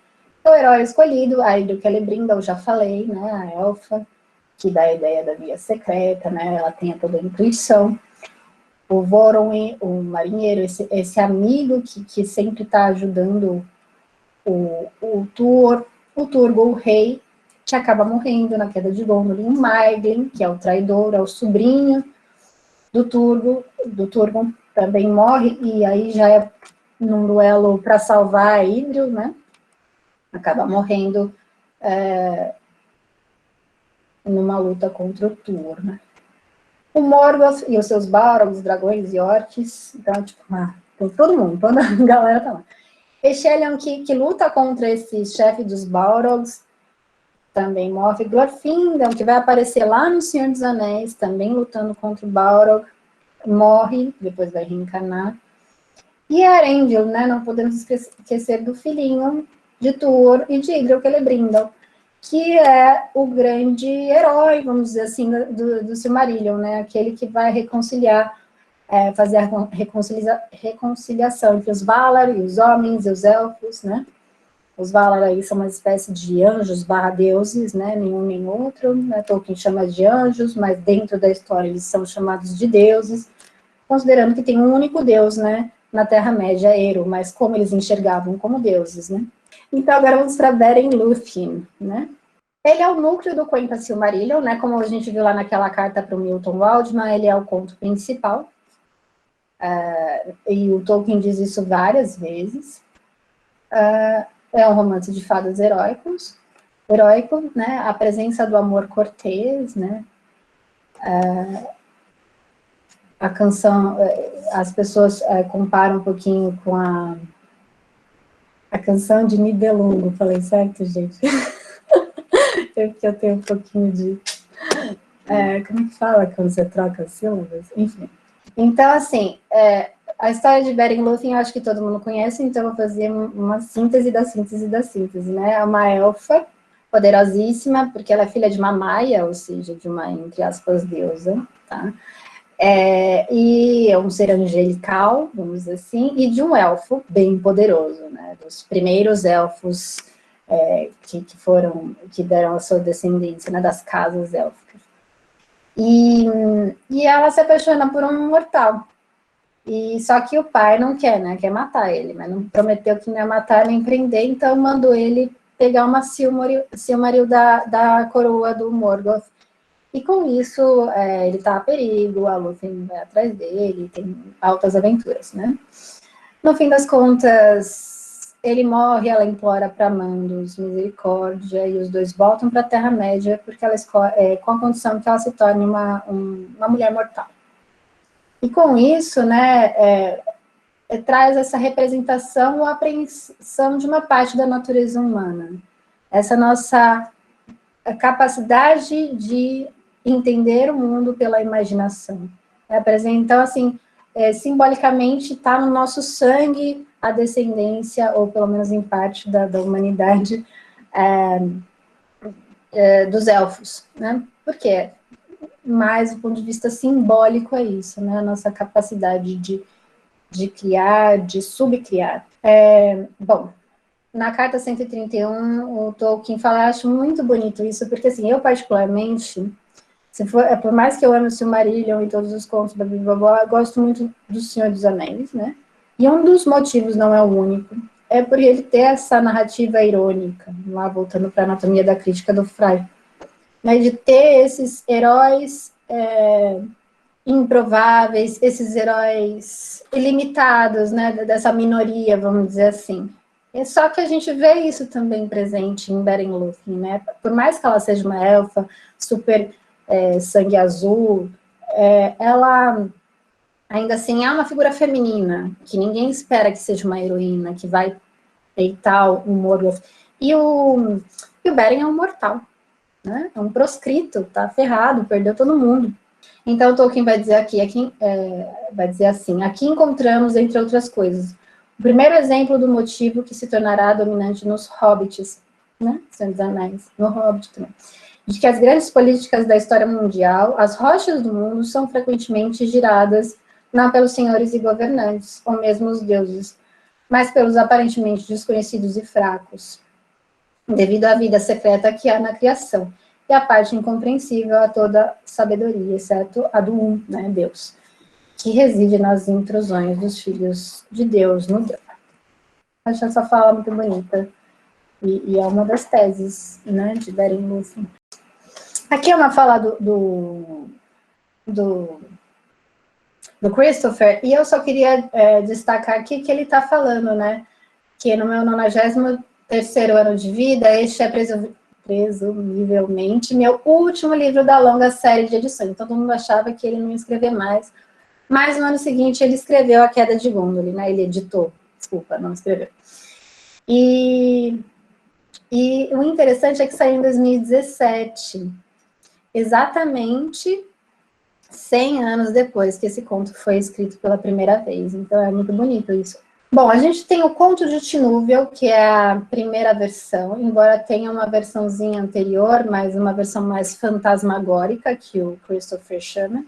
é o herói escolhido, aí do Celebrimbor, eu já falei, né, a elfa, que dá a ideia da via secreta, né, ela tem toda a intuição. O Voronoi, o marinheiro, esse amigo que sempre está ajudando o Tuor, o Turgon, o rei, que acaba morrendo na queda de Gondolin. O Maegrin, que é o traidor, é o sobrinho do Turgon, também morre, e aí já é num duelo para salvar a Idril, né, acaba morrendo numa luta contra o Tuor, né. O Morgoth e os seus Balrogs, dragões e orcs, então, tipo, tem todo mundo, toda a galera tá lá. Echelion, que luta contra esse chefe dos Balrogs, também morre. Glorfindel, que vai aparecer lá no Senhor dos Anéis, também lutando contra o Balrog, morre, depois vai reencarnar. E Arendil, né, não podemos esquecer do filhinho de Tuor e de Idril, Celebrimbor, que é o grande herói, vamos dizer assim, do Silmarillion, né? Aquele que vai reconciliar, fazer a reconciliação entre os Valar e os homens e os elfos, né? Os Valar aí são uma espécie de anjos / deuses, né? Nenhum nem outro, né? Tolkien chama de anjos, mas dentro da história eles são chamados de deuses, considerando que tem um único deus, né? Na Terra-média, Eru, mas como eles enxergavam como deuses, né? Então, agora vamos para Beren Lúthien, né? Ele é o núcleo do Cuenta Silmarillion, né? Como a gente viu lá naquela carta para o Milton Waldman, ele é o conto principal. E o Tolkien diz isso várias vezes. É um romance de fadas heróico, né? A presença do amor cortês, né? A canção, as pessoas comparam um pouquinho com a canção de Nibelungo. Falei certo, gente? Porque eu tenho um pouquinho de... como que fala quando você troca as sílabas? Enfim. Então, assim, a história de Beren Lúthien eu acho que todo mundo conhece, então eu vou fazer uma síntese da síntese da síntese, né? É uma elfa poderosíssima, porque ela é filha de uma maia, ou seja, de uma, entre aspas, deusa, tá? E é um ser angelical, vamos dizer assim, e de um elfo bem poderoso, né? Dos primeiros elfos que deram a sua descendência, né? Das casas élficas. E ela se apaixona por um mortal. E só que o pai não quer, né? Quer matar ele, mas não prometeu que não ia matar nem prender, então mandou ele pegar uma Silmaril da coroa do Morgoth. E com isso, ele tá a perigo, a Lúthien vai atrás dele, tem altas aventuras, né? No fim das contas, ele morre, ela implora para Mandos misericórdia, e os dois voltam para a Terra-média, porque ela com a condição que ela se torne uma mulher mortal. E com isso, né, traz essa representação ou apreensão de uma parte da natureza humana. Essa nossa capacidade de entender o mundo pela imaginação. Então, assim, simbolicamente está no nosso sangue a descendência, ou pelo menos em parte da humanidade, dos elfos, né? Por quê? Mais do ponto de vista simbólico é isso, né? A nossa capacidade de criar, de subcriar. Bom, na carta 131, o Tolkien fala, eu acho muito bonito isso, porque assim, eu particularmente, por mais que eu ame o Silmarillion e todos os contos da Bíblia, eu gosto muito do Senhor dos Anéis, né? E um dos motivos, não é o único, é por ele ter essa narrativa irônica, lá voltando para a anatomia da crítica do Frey, né, de ter esses heróis improváveis, esses heróis ilimitados, né, dessa minoria, vamos dizer assim. É só que a gente vê isso também presente em Beren Lúthien, né? Por mais que ela seja uma elfa super sangue azul, ela ainda assim é uma figura feminina, que ninguém espera que seja uma heroína, que vai peitar o Morgoth. E o Beren é um mortal, né? É um proscrito, tá ferrado, perdeu todo mundo. Então, Tolkien vai dizer vai dizer assim, aqui encontramos, entre outras coisas, o primeiro exemplo do motivo que se tornará dominante nos hobbits, né? Senhor dos Anéis, no Hobbit também, de que as grandes políticas da história mundial, as rochas do mundo, são frequentemente giradas não pelos senhores e governantes, ou mesmo os deuses, mas pelos aparentemente desconhecidos e fracos, devido à vida secreta que há na criação, e a parte incompreensível a toda sabedoria, exceto a do né, Deus, que reside nas intrusões dos filhos de Deus no drama. Acho essa fala muito bonita, e é uma das teses, né, de Beren Lúthien. Aqui é uma fala do Christopher, e eu só queria destacar aqui que ele está falando, né, que no meu 93º ano de vida, este é presumivelmente meu último livro da longa série de edições. Então, todo mundo achava que ele não ia escrever mais. Mas no ano seguinte ele escreveu A Queda de Gondolin, né? Ele editou, desculpa, não escreveu. E o interessante é que saiu em 2017, exatamente 100 anos depois que esse conto foi escrito pela primeira vez. Então é muito bonito isso. Bom, a gente tem o Conto de Tinúvel, que é a primeira versão, embora tenha uma versãozinha anterior, mas uma versão mais fantasmagórica, que o Christopher chama,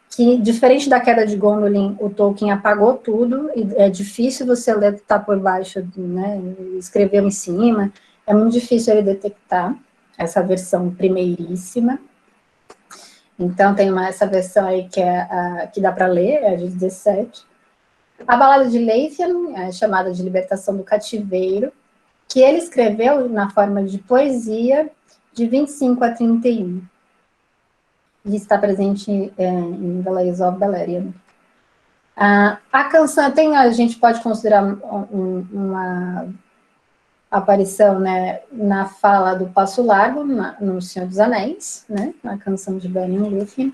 que, diferente da Queda de Gondolin, o Tolkien apagou tudo, e é difícil você ler que está por baixo, né, escreveu em cima, é muito difícil ele detectar essa versão primeiríssima. Então, tem essa versão aí que dá para ler, é a de 17. A Balada de Leithian, é chamada de Libertação do Cativeiro, que ele escreveu na forma de poesia de 25 a 31. E está presente em The Lays of Beleriand. A canção a gente pode considerar uma aparição, né, na fala do Passo Largo, no Senhor dos Anéis, né, na canção de Beren e Lúthien.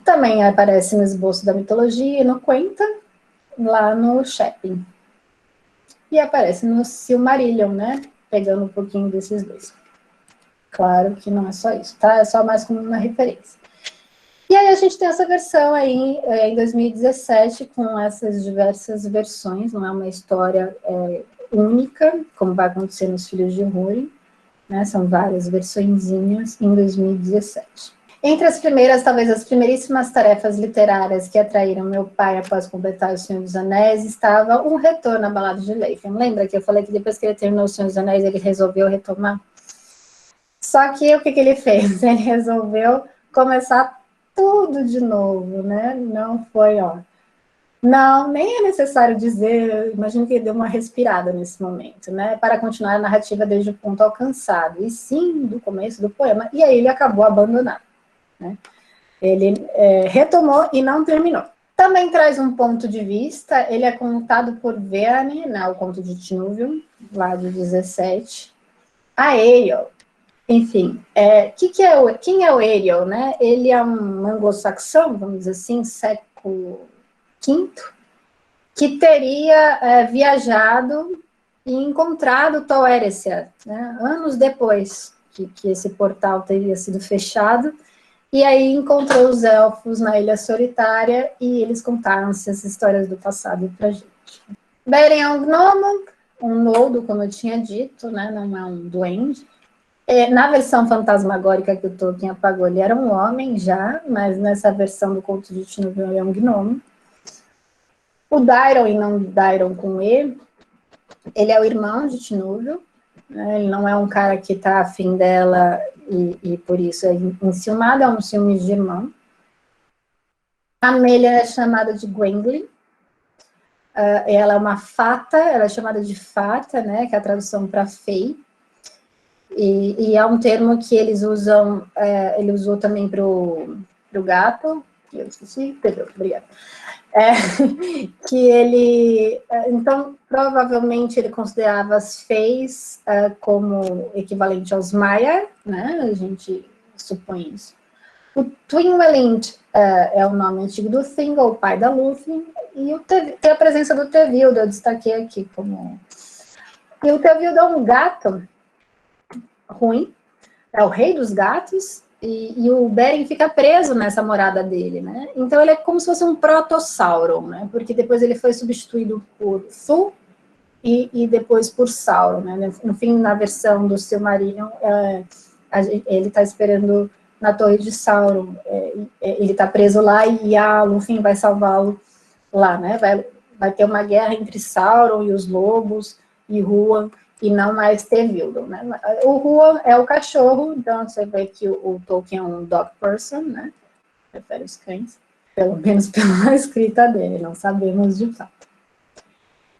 Também aparece no esboço da mitologia e no Quenta, lá no Shepin. E aparece no Silmarillion, né, pegando um pouquinho desses dois. Claro que não é só isso, tá? É só mais como uma referência. E aí a gente tem essa versão aí em 2017, com essas diversas versões, não é uma história única, como vai acontecer nos Filhos de Húrin, né? São várias versõezinhas em 2017. Entre as primeiras, talvez as primeiríssimas tarefas literárias que atraíram meu pai após completar O Senhor dos Anéis, estava um retorno à Balada de Leithen. Lembra que eu falei que depois que ele terminou O Senhor dos Anéis, ele resolveu retomar? Só que o que ele fez? Ele resolveu começar tudo de novo, né? Não foi, Não, nem é necessário dizer, imagino que ele deu uma respirada nesse momento, né? Para continuar a narrativa desde o ponto alcançado, e sim, do começo do poema, e aí ele acabou abandonando, né? Ele retomou e não terminou. Também traz um ponto de vista, ele é contado por Verne, né, o conto de Tinúvil, lá do 17, a Eowl. Enfim, quem é o Ariel, né? Ele é um anglo-saxão, vamos dizer assim, século V, que teria viajado e encontrado Tol Eressëa, né? Anos depois que esse portal teria sido fechado, e aí encontrou os elfos na Ilha Solitária e eles contaram essas histórias do passado pra gente. Beren é um gnomo, um noldo, como eu tinha dito, né? Não é um duende. Na versão fantasmagórica que o Tolkien apagou, ele era um homem já, mas nessa versão do conto de Tinúvil ele é um gnomo. O Daeron, e não Daeron com E, ele é o irmão de Tinúvil, né? Ele não é um cara que está afim dela e por isso é enciumado, é um ciúme de irmão. A Amélia é chamada de Gwenglyn. Ela é uma fata, ela é chamada de fata, né, que é a tradução para fei. E é um termo que eles usam, ele usou também para o gato, eu esqueci, perdão, obrigada. Que ele, então, provavelmente ele considerava as feis como equivalente aos Maiar, né, a gente supõe isso. O Twinwelint é o nome antigo do Thingol, o pai da Lúthien, e tem a presença do Tevildo, eu destaquei aqui como... E o Tevildo é um gato ruim, é o rei dos gatos, e o Beren fica preso nessa morada dele, né? Então ele é como se fosse um protosauron, né? Porque depois ele foi substituído por Thu e depois por Sauron, né? No fim, na versão do Silmarillion, ele está esperando na Torre de Sauron, ele está preso lá e a Lúthien vai salvá-lo lá, né? Vai ter uma guerra entre Sauron e os lobos e Huan, e não mais Tevildo, né? O Huan é o cachorro, então você vê que o Tolkien é um dog person, né? Prefere os cães, pelo menos pela escrita dele, não sabemos de fato.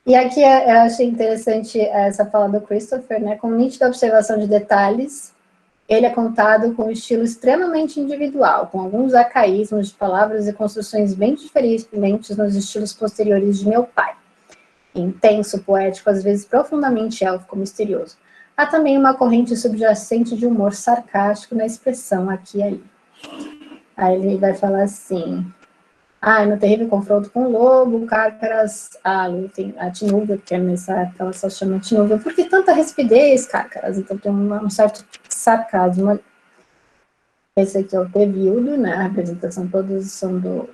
E aqui eu achei interessante essa fala do Christopher, né? Com nítida observação de detalhes, ele é contado com um estilo extremamente individual, com alguns arcaísmos de palavras e construções bem diferentes nos estilos posteriores de meu pai. Intenso, poético, às vezes profundamente élfico, misterioso. Há também uma corrente subjacente de humor sarcástico na expressão aqui e ali. Aí ele vai falar assim... no terrível confronto com o lobo, Cárcaras, a Tinúvil, porque nessa época ela só chama Tinúvil, por que tanta rispidez, Cárcaras? Então tem um certo sarcasmo ali. Esse aqui é o Tevildo, né? A representação todas são do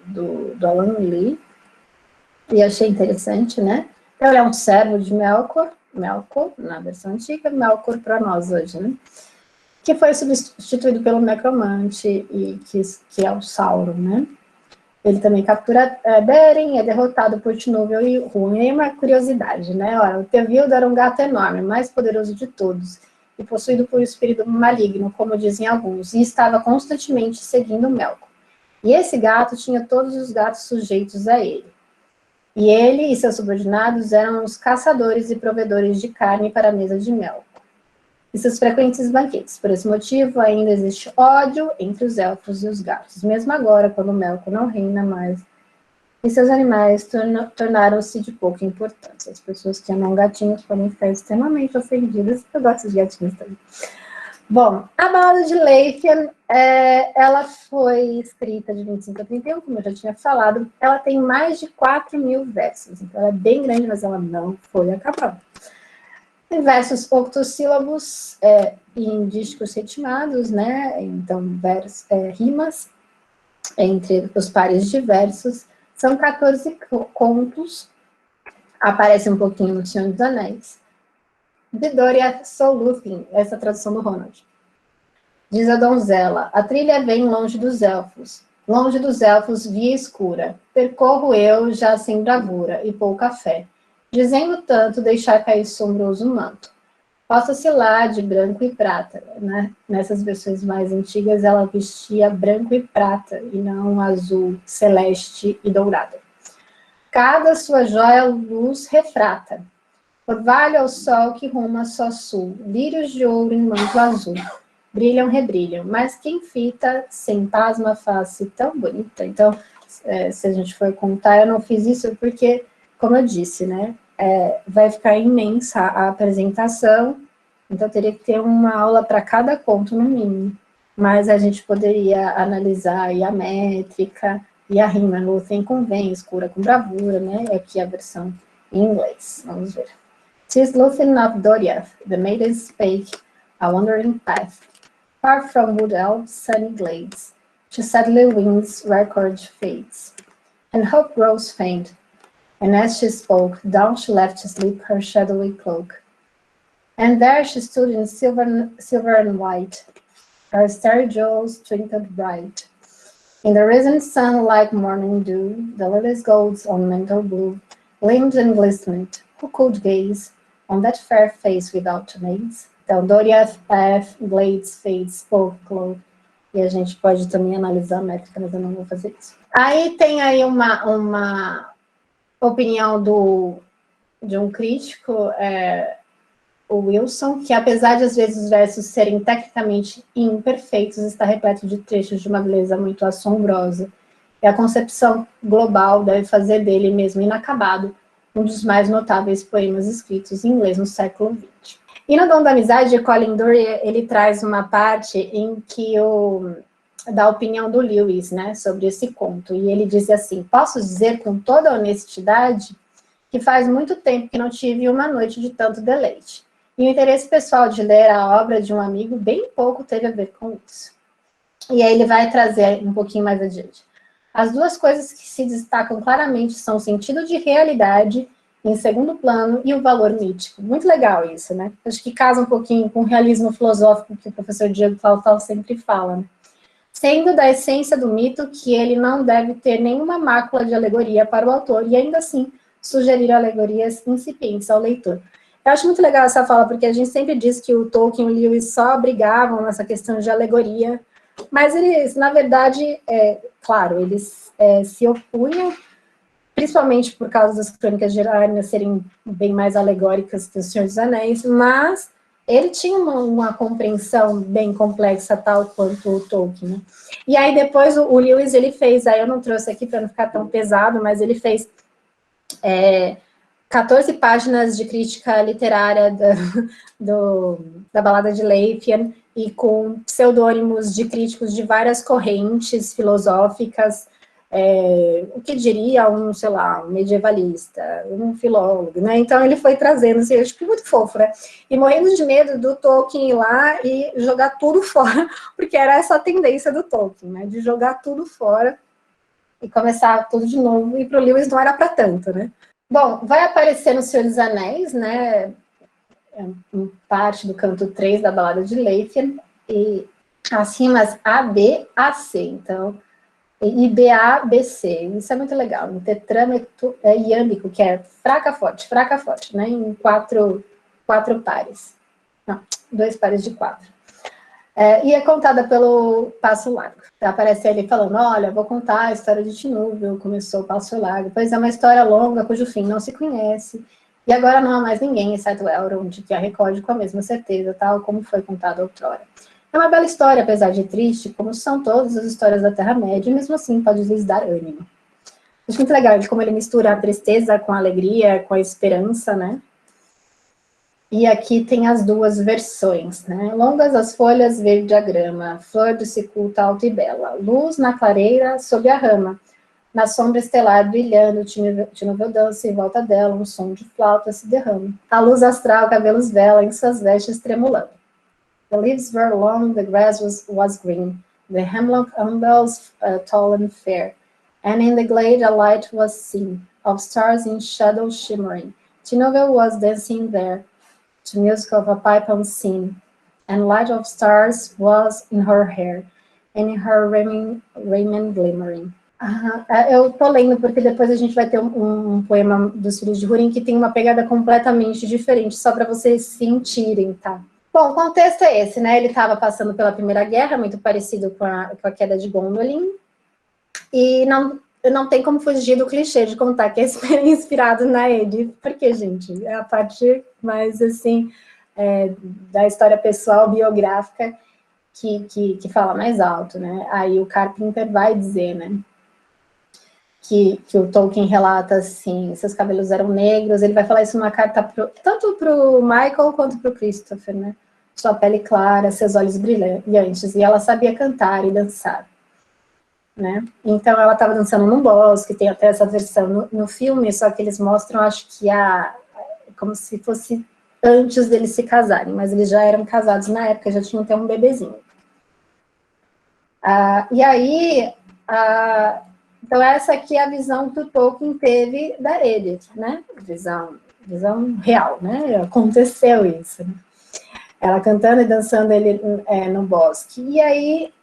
Alan Lee. E achei interessante, né? Ele é um servo de Melkor, na versão antiga, Melkor para nós hoje, né? Que foi substituído pelo Necromante, e que é o Sauron, né? Ele também captura Beren, é derrotado por Tinúvil e Húrin. E uma curiosidade, né? O Tevildo era um gato enorme, mais poderoso de todos, e possuído por um espírito maligno, como dizem alguns, e estava constantemente seguindo Melkor. E esse gato tinha todos os gatos sujeitos a ele. E ele e seus subordinados eram os caçadores e provedores de carne para a mesa de Melkor. e seus frequentes banquetes. Por esse motivo, ainda existe ódio entre os elfos e os gatos, mesmo agora, quando Melkor não reina mais, e seus animais tornaram-se de pouca importância. As pessoas que amam gatinhos podem ficar extremamente ofendidas. Eu gosto de gatinhos também. Bom, a Balada de Leithian, ela foi escrita de 25 a 31, como eu já tinha falado. Ela tem mais de 4.000 versos, então ela é bem grande, mas ela não foi acabada. Tem versos octossílabos em dísticos ritmados, né? Então, rimas entre os pares de versos. São 14 contos, aparece um pouquinho no Senhor dos Anéis. De Doriath Soluthin, essa tradução do Ronald. Diz a donzela, a trilha vem longe dos elfos via escura, percorro eu já sem bravura e pouca fé, dizendo tanto deixar cair sombroso manto. Possa-se lá de branco e prata, né? Nessas versões mais antigas ela vestia branco e prata, e não azul, celeste e dourada. Cada sua joia luz refrata, orvalho ao sol que ruma só sul, lírios de ouro em manto azul, brilham, rebrilham, mas quem fita, sem pasma face tão bonita. Então, se a gente for contar, eu não fiz isso porque, como eu disse, né, vai ficar imensa a apresentação, então teria que ter uma aula para cada conto, no mínimo, mas a gente poderia analisar aí a métrica e a rima, Lúthien convém, escura com bravura, né, aqui a versão em inglês, vamos ver. "'Tis Lúthien of Doriath, the maiden spake, a wandering path, far from wood elves' sunny glades, to sadly winds record fades, and hope grows faint, and as she spoke, down she left to sleep her shadowy cloak. And there she stood in silver and white, her starry jewels twinkled bright. In the risen sun like morning dew, the lilies' gold's on mantle blue, gleamed and glistened. Who could gaze on that fair face without amaze? Então, Doriath, Path, Glades, Fades, Spoke, Cloak. E a gente pode também analisar a métrica, mas eu não vou fazer isso. Aí tem aí uma opinião de um crítico, o Wilson, que apesar de às vezes os versos serem tecnicamente imperfeitos, está repleto de trechos de uma beleza muito assombrosa. E a concepção global deve fazer dele mesmo inacabado um dos mais notáveis poemas escritos em inglês no século XX. E no Dom da Amizade, Colin Dury, ele traz uma parte em que da opinião do Lewis, né, sobre esse conto. E ele diz assim, posso dizer com toda honestidade que faz muito tempo que não tive uma noite de tanto deleite. E o interesse pessoal de ler a obra de um amigo bem pouco teve a ver com isso. E aí ele vai trazer um pouquinho mais adiante. As duas coisas que se destacam claramente são o sentido de realidade em segundo plano e o valor mítico. Muito legal isso, né? Acho que casa um pouquinho com o realismo filosófico que o professor Diego Tal sempre fala, né? Sendo da essência do mito que ele não deve ter nenhuma mácula de alegoria para o autor e ainda assim sugerir alegorias incipientes ao leitor. Eu acho muito legal essa fala, porque a gente sempre diz que o Tolkien e o Lewis só brigavam nessa questão de alegoria, mas eles, na verdade, claro, eles se opunham, principalmente por causa das crônicas de Arna serem bem mais alegóricas que o Senhor dos Anéis, mas ele tinha uma compreensão bem complexa, tal quanto o Tolkien, né? E aí depois o Lewis, ele fez, aí eu não trouxe aqui para não ficar tão pesado, mas ele fez 14 páginas de crítica literária da Balada de Leithian, e com pseudônimos de críticos de várias correntes filosóficas, o que diria sei lá, um medievalista, um filólogo, né? Então ele foi trazendo, assim, acho que muito fofo, né? E morrendo de medo do Tolkien ir lá e jogar tudo fora, porque era essa a tendência do Tolkien, né? De jogar tudo fora e começar tudo de novo, e para o Lewis não era para tanto, né? Bom, vai aparecer no Senhor dos Anéis, né? Em parte do canto 3 da Balada de Leithian, e as rimas A, B, A, C, então, e B, A, B, C, isso é muito legal, no tetrâmetro iâmbico, que é fraca, forte, né, em quatro pares, não, 2 pares de 4. E é contada pelo Passo Largo. Aparece ele falando, olha, vou contar a história de Tinúvel, começou o Passo Largo, pois é uma história longa, cujo fim não se conhece, E agora não há mais ninguém, exceto Elrond, que a recorde com a mesma certeza, tal como foi contado outrora. É uma bela história, apesar de triste, como são todas as histórias da Terra-média, e mesmo assim pode lhes dar ânimo. Acho muito legal de como ele mistura a tristeza com a alegria, com a esperança, né? E aqui tem as duas versões, né? Longas as folhas, verde a grama, flor do cicuta alta e bela, luz na clareira, sob a rama, na sombra estelar brilhando, Tínovel dança em volta dela, um som de flauta se derrama. A luz astral, cabelos vela, em suas vestes tremulando. The leaves were long, the grass was green, the hemlock umbels tall and fair, and in the glade a light was seen, of stars in shadow shimmering. Tínovel was dancing there, to music of a pipe unseen, and light of stars was in her hair, and in her raiment glimmering. Eu tô lendo porque depois a gente vai ter um poema dos Filhos de Húrin que tem uma pegada completamente diferente, só para vocês sentirem, tá? Bom, o contexto é esse, né? Ele estava passando pela Primeira Guerra, muito parecido com a queda de Gondolin, e não tem como fugir do clichê de contar que é inspirado na Edith, porque, gente, é a parte mais, assim, da história pessoal, biográfica, que fala mais alto, né? Aí o Carpenter vai dizer, né, que o Tolkien relata assim, seus cabelos eram negros, ele vai falar isso numa carta tanto para o Michael quanto para o Christopher, né? Sua pele clara, seus olhos brilhantes, e ela sabia cantar e dançar, né? Então ela estava dançando num bosque, tem até essa versão no filme, só que eles mostram, acho que como se fosse antes deles se casarem, mas eles já eram casados na época, já tinham até um bebezinho. E aí, então essa aqui é a visão que o Tolkien teve da Edith, né? Visão real, né? Aconteceu isso, né? Ela cantando e dançando ele no bosque. E aí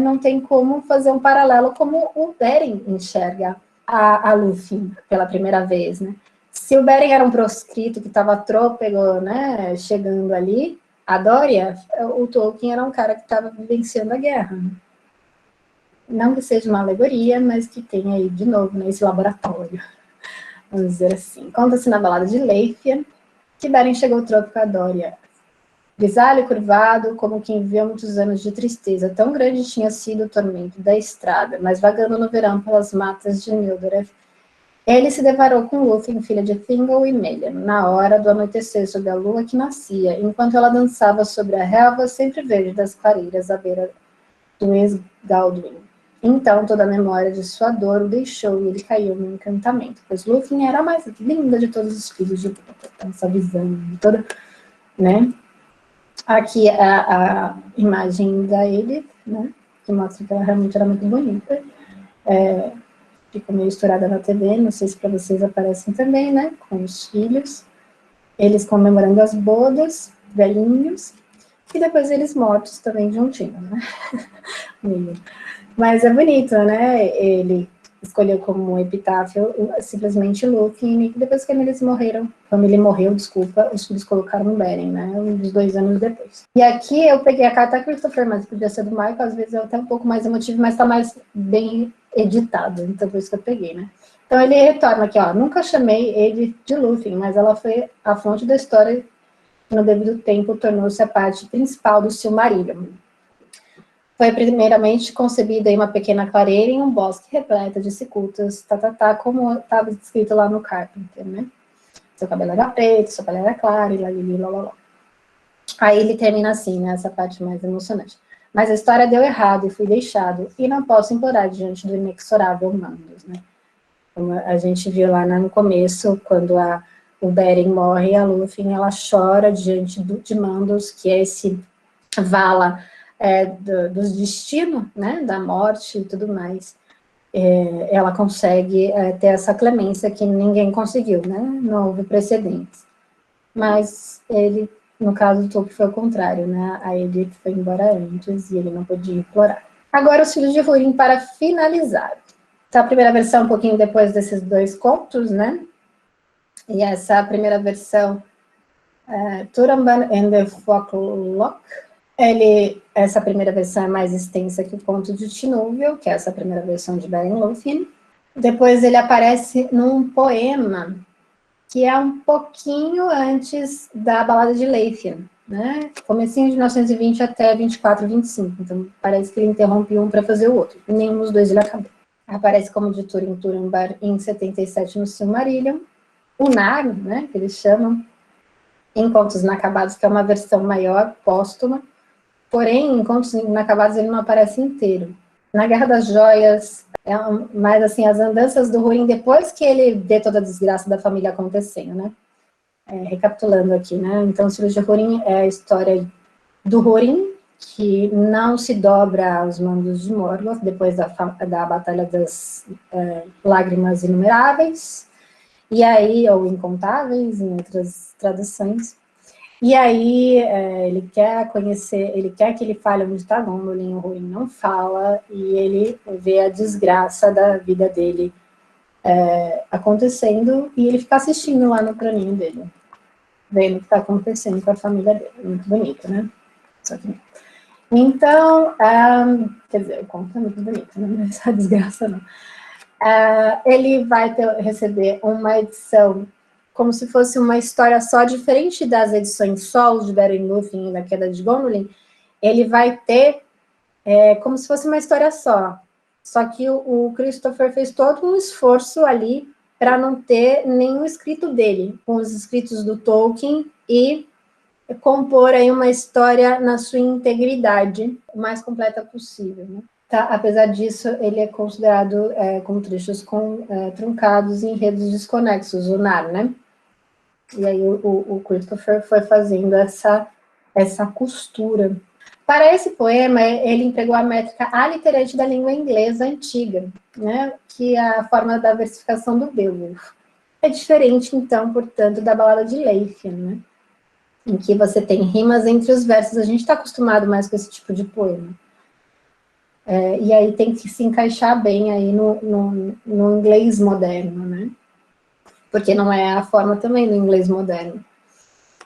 não tem como fazer um paralelo como o Beren enxerga a Lúthien pela primeira vez, né? Se o Beren era um proscrito que estava trôpego, né, chegando ali, a Dória, o Tolkien era um cara que estava vivenciando a guerra, né? Não que seja uma alegoria, mas que tem aí, de novo, né, esse laboratório, vamos dizer assim. Conta-se na balada de Leithia que Beren chegou ao trópico a Dória. Grisalho, curvado, como quem viveu muitos anos de tristeza. Tão grande tinha sido o tormento da estrada, mas vagando no verão pelas matas de Mildoreth, ele se deparou com Lúthien, filha de Thingol e Melian, na hora do anoitecer sob a lua que nascia, enquanto ela dançava sobre a relva sempre verde das clareiras à beira do ex-Galdwin. Então toda a memória de sua dor o deixou e ele caiu no encantamento, pois Lúthien era a mais linda de todos os filhos de Tolkien. Essa visão toda, né? Aqui a imagem da Edith, né? Que mostra que ela realmente era muito bonita. Ficou meio estourada na TV, não sei se para vocês aparecem também, né? Com os filhos. Eles comemorando as bodas, velhinhos, e depois eles mortos também juntinho, né? Mas é bonito, né? Ele escolheu como epitáfio simplesmente Lúthien, e depois que eles morreram, quando ele morreu, desculpa, os filhos colocaram no Beren, né? Uns 2 anos depois. E aqui eu peguei a carta Christopher, mas podia ser do Michael, às vezes é até um pouco mais emotivo, mas tá mais bem editado, então por isso que eu peguei, né? Então ele retorna aqui, ó, nunca chamei ele de Lúthien, mas ela foi a fonte da história que no devido tempo tornou-se a parte principal do Silmarillion. Foi primeiramente concebida em uma pequena clareira em um bosque repleto de cicutas, como estava escrito lá no Carpenter, né? Seu cabelo era preto, sua pele era clara, e lá. Aí ele termina assim, né? Essa parte mais emocionante. Mas a história deu errado e fui deixado, e não posso implorar diante do inexorável Mandos, né? Como a gente viu lá no começo, quando o Beren morre, a Lúthien, ela chora diante de Mandos, que é esse Vala dos destinos, né, da morte e tudo mais. Ela consegue ter essa clemência que ninguém conseguiu, né, não houve precedentes. Mas ele, no caso do Tolkien, foi o contrário, né, a Edith foi embora antes e ele não podia implorar. Agora os Filhos de Húrin para finalizar. Então, a primeira versão um pouquinho depois desses 2 contos, né, e essa primeira versão, Turambar and the Foclock. Essa primeira versão é mais extensa que o conto de Tinúvel, que é essa primeira versão de Beren Lúthien. Depois ele aparece num poema que é um pouquinho antes da Balada de Leithian, né? Comecinho de 1920 até 24, 25. Então, parece que ele interrompe um para fazer o outro. E nenhum dos dois ele acabou. Aparece como editor em Turambar em 77 no Silmarillion. O Nar, né, que eles chamam, em Contos Inacabados, que é uma versão maior, póstuma. Porém, em Contos Inacabados ele não aparece inteiro. Na Guerra das Joias, mais assim, as andanças do Húrin, depois que ele vê toda a desgraça da família acontecendo, né? Recapitulando aqui, né? Então, os Filhos de Húrin é a história do Húrin, que não se dobra aos mandos de Morgoth, depois da Batalha das Lágrimas Inumeráveis, e aí, ou Incontáveis, em outras traduções. E aí, ele quer conhecer, ele quer que ele fale onde está Gondolin, o Húrin não fala, e ele vê a desgraça da vida dele acontecendo, e ele fica assistindo lá no planinho dele, vendo o que está acontecendo com a família dele. Muito bonito, né? Só que... Então, quer dizer, o conto é muito bonito, né? Não é essa desgraça, não. Ele vai receber uma edição como se fosse uma história só, diferente das edições solos de Beren Lúthien e da Queda de Gondolin. Ele vai ter como se fosse uma história só. Só que o Christopher fez todo um esforço ali para não ter nenhum escrito dele, com os escritos do Tolkien, e compor aí uma história na sua integridade, o mais completa possível, né? Tá, apesar disso, ele é considerado como trechos truncados e enredos desconexos, o Nar, né? E aí o Christopher foi fazendo essa costura. Para esse poema, ele empregou a métrica aliterante da língua inglesa antiga, né? Que é a forma da versificação do Beowulf. É diferente, então, portanto, da Balada de Leithian, né? Em que você tem rimas entre os versos. A gente está acostumado mais com esse tipo de poema. E aí tem que se encaixar bem aí no inglês moderno, né? Porque não é a forma também do inglês moderno.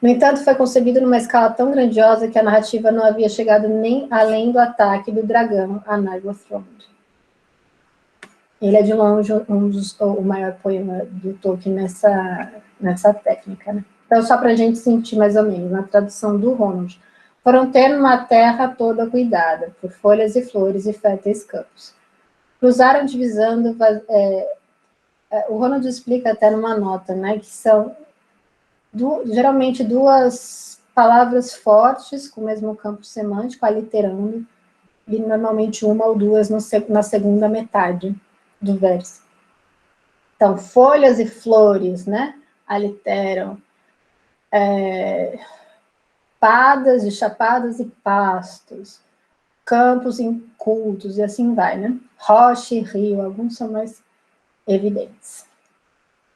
No entanto, foi concebido numa escala tão grandiosa que a narrativa não havia chegado nem além do ataque do dragão a Nargothrond. Ele é de longe o maior poema do Tolkien nessa técnica, né? Então, só para a gente sentir mais ou menos, na tradução do Ronald, foram ter uma terra toda cuidada, por folhas e flores e férteis campos. Cruzaram divisando, o Ronald explica até numa nota, né, que são geralmente duas palavras fortes, com o mesmo campo semântico, aliterando, e normalmente uma ou duas na segunda metade do verso. Então, folhas e flores, né, aliteram, padas e chapadas e pastos, campos incultos, e assim vai, né? Rocha e rio, alguns são mais evidentes.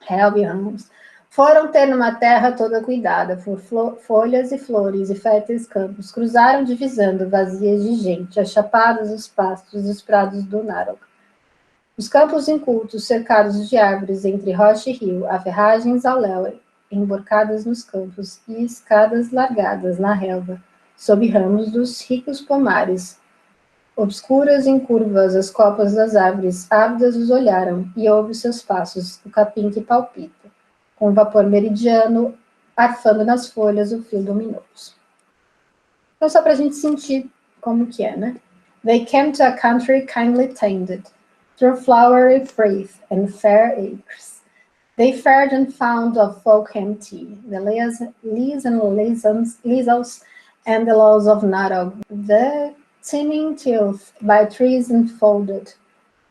Helve e ramos. Foram ter numa terra toda cuidada, por folhas e flores e férteis campos, cruzaram divisando, vazias de gente, as chapadas, os pastos e os prados do Narog. Os campos incultos, cercados de árvores entre rocha e rio, há ferragens ao léu, emborcadas nos campos, e escadas largadas na relva, sob ramos dos ricos pomares. Obscuras em curvas as copas das árvores, ávidas os olharam, e ouve seus passos, o capim que palpita, com vapor meridiano, arfando nas folhas o fio luminoso. Então, só para a gente sentir como que é, né? They came to a country kindly tended, through flowery frith and fair acres. They fared and found of folk empty, the leas and lizels and the laws of Narog, the teeming tilth by trees enfolded,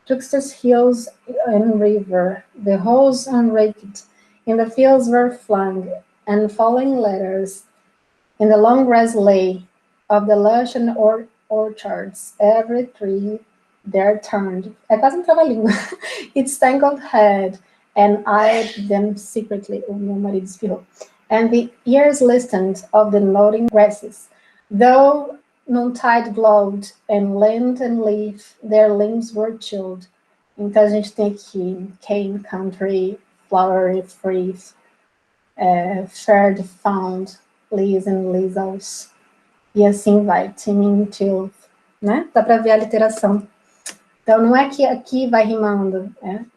twixt its hills and river, the hoes unraked, in the fields were flung, and falling letters in the long grass lay, of the lush and orchards, every tree there turned, é quase um trava-língua, its tangled head, and eyed them secretly, o meu marido espirrou, and the ears listened of the nodding grasses, though noontide glowed, and land and leaf, their limbs were chilled. Então, a gente tem aqui cane, country, flowery, frith, fared, found, leaves and lizels, e assim vai, teeming tilth, né? Dá para ver a literação. Então, não é que aqui vai rimando,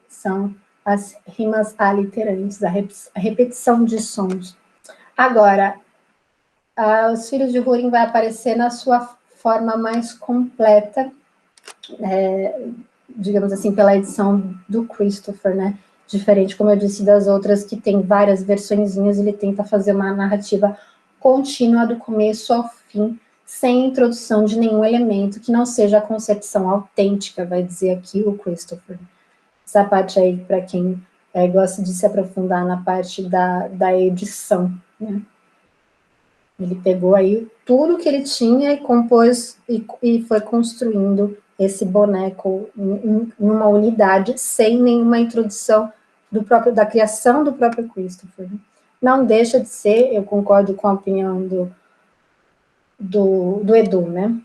são as rimas aliterantes, a repetição de sons. Agora, os filhos de Húrin vai aparecer na sua forma mais completa, digamos assim, pela edição do Christopher, né? Diferente, como eu disse, das outras que tem várias versõezinhas, ele tenta fazer uma narrativa contínua do começo ao fim, sem introdução de nenhum elemento que não seja a concepção autêntica, vai dizer aqui o Christopher. Essa parte aí, para quem gosta de se aprofundar na parte da edição, né? Ele pegou aí tudo que ele tinha e compôs e foi construindo esse boneco em uma unidade, sem nenhuma introdução da criação do próprio Christopher. Não deixa de ser, eu concordo com a opinião do Edu, né?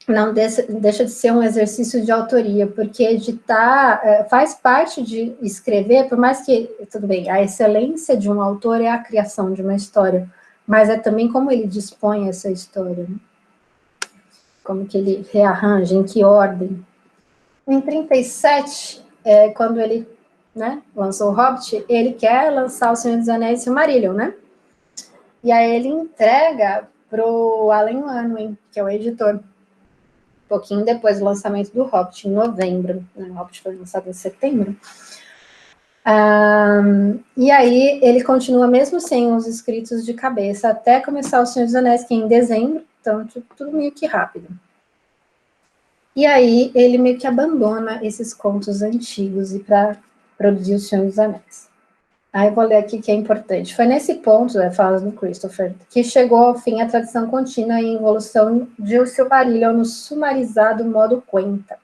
Não deixa de ser um exercício de autoria, porque editar faz parte de escrever, por mais que, tudo bem, a excelência de um autor é a criação de uma história, mas é também como ele dispõe essa história, né? Como que ele rearranja, em que ordem. Em 37, quando ele, né, lançou o Hobbit, ele quer lançar O Senhor dos Anéis e Silmarillion, né? E aí ele entrega para o Alan Unwin, que é o editor, um pouquinho depois do lançamento do Hobbit, em novembro, né? O Hobbit foi lançado em setembro. E aí ele continua mesmo sem os escritos de cabeça, até começar O Senhor dos Anéis, que é em dezembro, então tudo meio que rápido. E aí ele meio que abandona esses contos antigos e para produzir O Senhor dos Anéis. Aí eu vou ler aqui que é importante. Foi nesse ponto, fala do Christopher, que chegou ao fim a tradição contínua e evolução de O Silmarillion no sumarizado modo Quenta.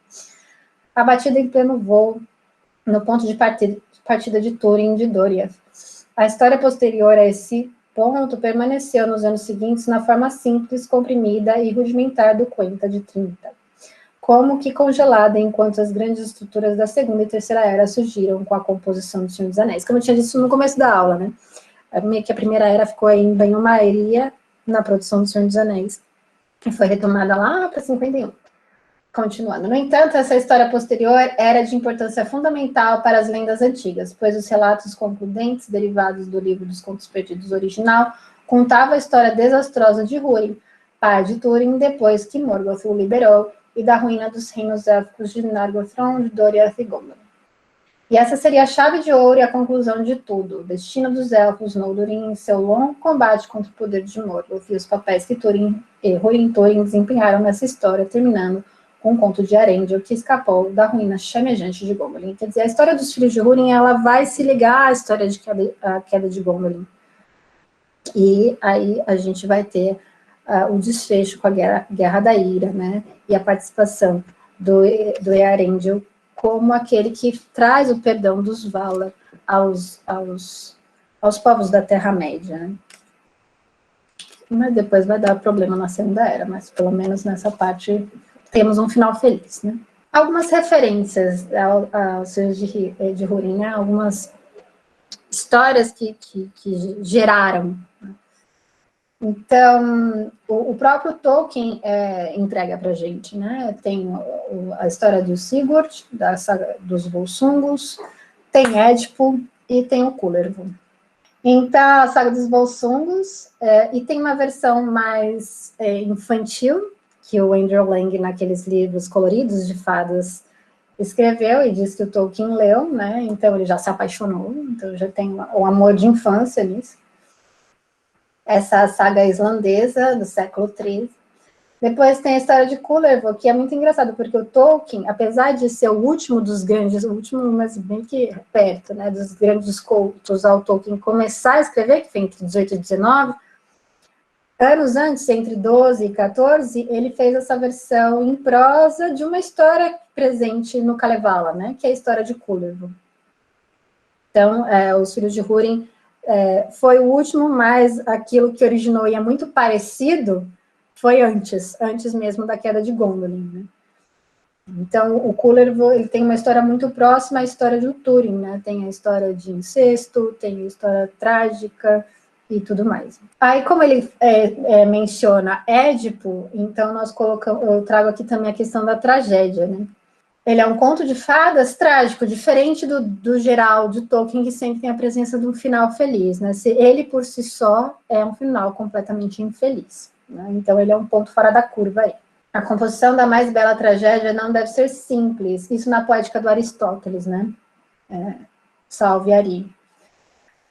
Abatida em pleno voo, no ponto de partida de Túrin de Doriath. A história posterior a esse ponto permaneceu nos anos seguintes na forma simples, comprimida e rudimentar do Quenta de 30. Como que congelada, enquanto as grandes estruturas da Segunda e Terceira Era surgiram com a composição do Senhor dos Anéis. Como eu tinha dito no começo da aula, né? Meio que a Primeira Era ficou aí em banho-maria na produção do Senhor dos Anéis, e foi retomada lá para 51. Continuando. No entanto, essa história posterior era de importância fundamental para as lendas antigas, pois os relatos concludentes, derivados do livro dos Contos Perdidos original, contavam a história desastrosa de Húrin, pai de Túrin, depois que Morgoth o liberou, e da ruína dos reinos élficos de Nargothrond, Doriath e Gondor. E essa seria a chave de ouro e a conclusão de tudo, o destino dos elfos Noldurin em seu longo combate contra o poder de Morgoth e os papéis que Túrin e Húrin desempenharam nessa história, terminando com o conto de Arendelle, que escapou da ruína chamejante de Gondolin. Quer dizer, a história dos filhos de Húrin, ela vai se ligar à história de queda de Gondolin. E aí a gente vai ter o desfecho com a Guerra da Ira, né? E a participação do Earendil como aquele que traz o perdão dos Valar aos povos da Terra-média, né? Mas depois vai dar problema na Segunda Era, mas pelo menos nessa parte temos um final feliz, né? Algumas referências aos Senhores de Húrin, né? Algumas histórias que geraram. Então, o próprio Tolkien entrega para a gente, né? Tem a história do Sigurd, da saga dos Volsungus, tem Édipo e tem o Kullervo. Então, a saga dos Volsungus, e tem uma versão mais infantil, que o Andrew Lang, naqueles livros coloridos de fadas, escreveu e diz que o Tolkien leu, né? Então ele já se apaixonou, então já tem um amor de infância nisso. Essa saga islandesa do século XIII. Depois tem a história de Kullervo, que é muito engraçado, porque o Tolkien, apesar de ser o último dos grandes, o último, mas bem que perto, né, dos grandes cultos ao Tolkien começar a escrever, que foi entre 18 e 19, anos antes, entre 12 e 14, ele fez essa versão em prosa de uma história presente no Kalevala, né, que é a história de Kullervo. Então, os filhos de Húrin foi o último, mas aquilo que originou e é muito parecido foi antes mesmo da queda de Gondolin, né? Então, o Kullervo, ele tem uma história muito próxima à história do Túrin, né? Tem a história de incesto, tem a história trágica e tudo mais. Aí, como ele menciona Édipo, então eu trago aqui também a questão da tragédia, né? Ele é um conto de fadas trágico, diferente do geral de Tolkien, que sempre tem a presença de um final feliz, né? Ele, por si só, é um final completamente infeliz, né? Então, ele é um ponto fora da curva aí. A composição da mais bela tragédia não deve ser simples, isso na poética do Aristóteles, né? Salve Ari.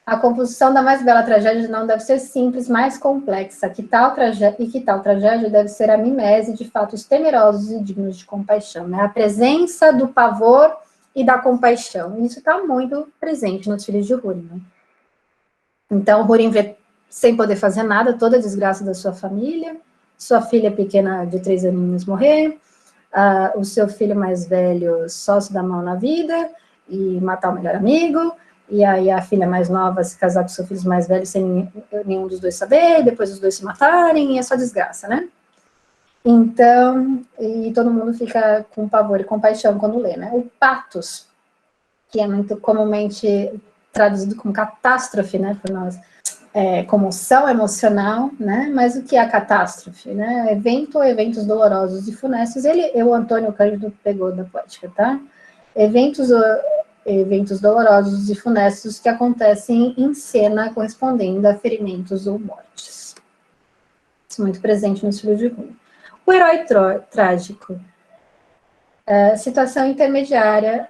A composição da mais bela tragédia não deve ser simples, mais complexa, que tal tragédia deve ser a mimese de fatos temerosos e dignos de compaixão, né? A presença do pavor e da compaixão. Isso está muito presente nos filhos de Húrin, né? Então, Húrin vê, sem poder fazer nada, toda a desgraça da sua família, sua filha pequena de 3 aninhos morrer, o seu filho mais velho só se dar mal na vida e matar o melhor amigo, e aí a filha mais nova se casar com seu filho mais velho sem nenhum dos dois saber, depois os dois se matarem, e é só desgraça, né? Então, e todo mundo fica com pavor e compaixão quando lê, né? O pathos, que é muito comumente traduzido como catástrofe, né, por nós, comoção emocional, né? Mas o que é a catástrofe, né? Evento ou eventos dolorosos e funestos. O Antônio Cândido pegou da poética, tá? Eventos dolorosos e funestos que acontecem em cena correspondendo a ferimentos ou mortes. Isso é muito presente nos filhos de Húrin. O herói trágico. Situação intermediária.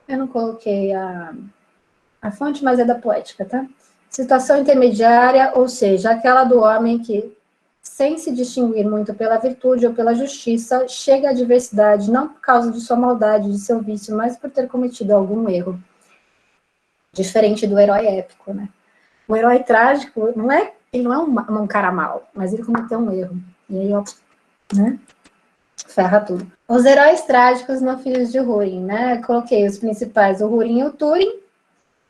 Eu não coloquei a fonte, mas é da poética, tá? Situação intermediária, ou seja, aquela do homem que, sem se distinguir muito pela virtude ou pela justiça, chega à adversidade não por causa de sua maldade, de seu vício, mas por ter cometido algum erro. Diferente do herói épico, né? O herói trágico ele não é um cara mau, mas ele cometeu um erro. E aí, ó, né? Ferra tudo. Os heróis trágicos no Filhos de Húrin, né? Coloquei os principais, o Húrin e o Túrin,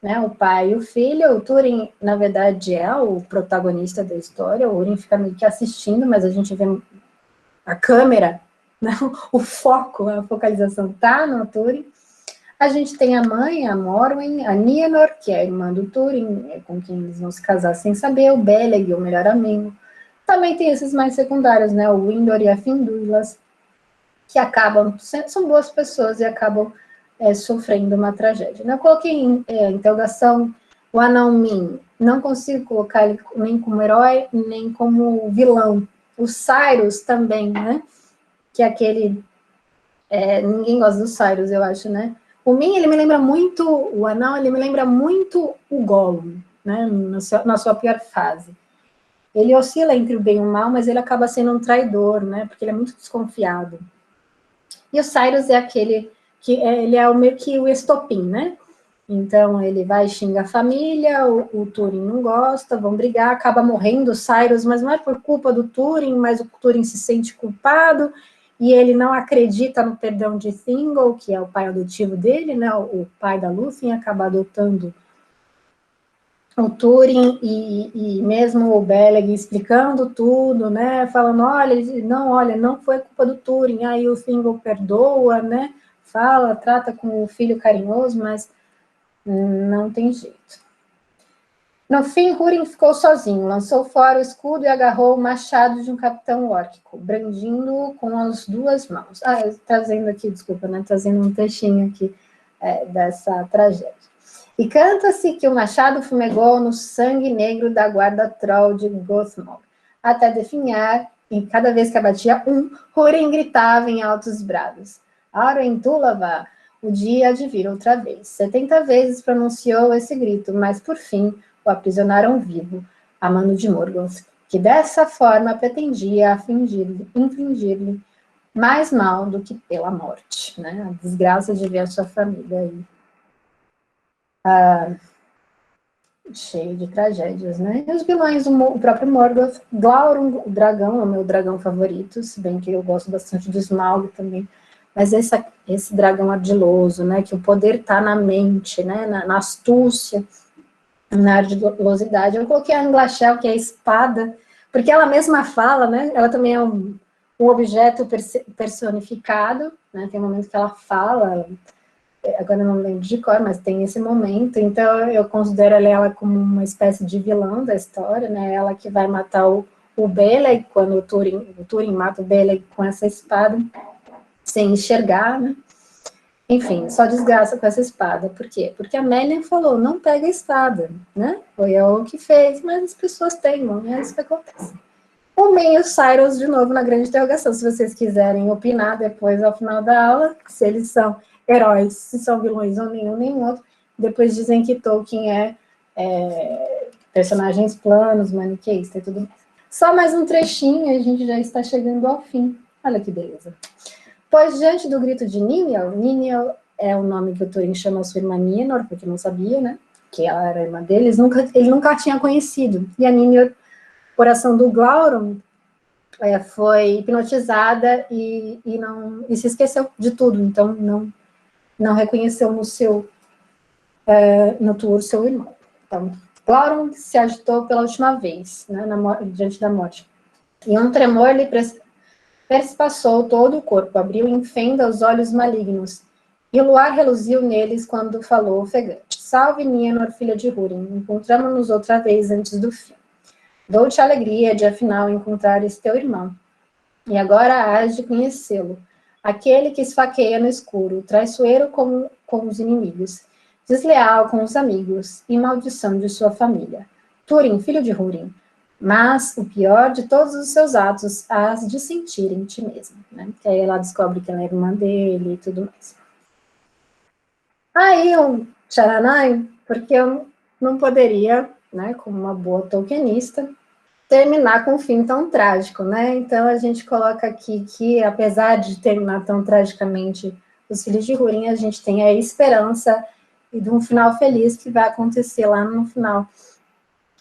né, o pai e o filho. O Túrin, na verdade, é o protagonista da história. O Húrin fica meio que assistindo, mas a gente vê a câmera, né, o foco, a focalização tá no Túrin. A gente tem a mãe, a Morwen, a Nienor, que é a irmã do Túrin, com quem eles vão se casar sem saber, o Beleg, o melhor amigo. Também tem esses mais secundários, né, o Windor e a Finduilas, que acabam, são boas pessoas e acabam sofrendo uma tragédia. Eu coloquei em interrogação o anão Min. Não consigo colocar ele nem como herói, nem como vilão. O Cyrus também, né? Que é aquele... ninguém gosta do Cyrus, eu acho, né? O Min, ele me lembra muito... O anão, ele me lembra muito o Gollum, né? Na sua pior fase. Ele oscila entre o bem e o mal, mas ele acaba sendo um traidor, né? Porque ele é muito desconfiado. E o Cyrus é aquele... que ele é meio que o estopim, né? Então, ele vai xingar a família, o Túrin não gosta, vão brigar, acaba morrendo o Cyrus, mas não é por culpa do Túrin, mas o Túrin se sente culpado, e ele não acredita no perdão de Thingol, que é o pai adotivo dele, né? O pai da Lúthien acaba adotando o Túrin, e mesmo o Beleg explicando tudo, né? Falando, olha, não foi culpa do Túrin, aí o Thingol perdoa, né? Fala, trata com o filho carinhoso, mas não tem jeito. No fim, Húrin ficou sozinho, lançou fora o escudo e agarrou o machado de um capitão órquico, brandindo-o com as 2 mãos. Trazendo aqui, desculpa, né? Trazendo um textinho aqui dessa tragédia. E canta-se que o machado fumegou no sangue negro da guarda troll de Gothmog, até definhar, e cada vez que abatia Húrin gritava em altos brados: Aurentúlava, o dia há de vir outra vez. 70 vezes pronunciou esse grito, mas por fim o aprisionaram vivo, a mano de Morgoth, que dessa forma pretendia infligir-lhe mais mal do que pela morte, né? A desgraça de ver a sua família aí. Cheio de tragédias, né? E os vilões, o próprio Morgoth, Glaurung, o dragão, é o meu dragão favorito, se bem que eu gosto bastante do Smaug também, mas esse dragão ardiloso, né? Que o poder está na mente, né? Na astúcia, na ardilosidade. Eu coloquei a Anglachel, que é a espada, porque ela mesma fala, né? Ela também é um objeto personificado, né? Tem um momento que ela fala, agora eu não lembro de cor, mas tem esse momento, então eu considero ela como uma espécie de vilã da história, né? Ela que vai matar o Beleg, quando o Túrin mata o Beleg com essa espada, sem enxergar, né? Enfim, só desgraça com essa espada. Por quê? Porque a Melian falou, não pega a espada, né? Foi ela que fez, mas as pessoas teimam, é isso que acontece. O Min e o Cyrus, de novo, na grande interrogação. Se vocês quiserem opinar depois, ao final da aula, se eles são heróis, se são vilões ou nenhum, nem outro. Depois dizem que Tolkien personagens planos, maniqueísta e tudo mais. Só mais um trechinho e a gente já está chegando ao fim. Olha que beleza. Pois diante do grito de Niniel é o nome que o Thorin chama a sua irmã Nienor, porque não sabia, né, que ela era a irmã dele, ele nunca a tinha conhecido. E a Nienor, por ação do Glaurung, foi hipnotizada e se esqueceu de tudo, então não reconheceu no Tuor seu irmão. Então, Glaurung se agitou pela última vez, né, diante da morte. E um tremor lhe perspassou todo o corpo, abriu em fenda os olhos malignos, e o luar reluziu neles quando falou ofegante. Salve, Nienor, filha de Húrin, encontramo-nos outra vez antes do fim. Dou-te a alegria de, afinal, encontrares teu irmão. E agora hás de conhecê-lo, aquele que esfaqueia no escuro, traiçoeiro com os inimigos, desleal com os amigos, e maldição de sua família. Túrin, filho de Húrin, mas o pior de todos os seus atos hás de sentir em ti mesmo, né? Que aí ela descobre que ela é irmã dele e tudo mais. Aí um tcharanai, porque eu não poderia, né, como uma boa tolkienista, terminar com um fim tão trágico, né? Então a gente coloca aqui que, apesar de terminar tão tragicamente os filhos de Húrin, a gente tem a esperança e de um final feliz que vai acontecer lá no final,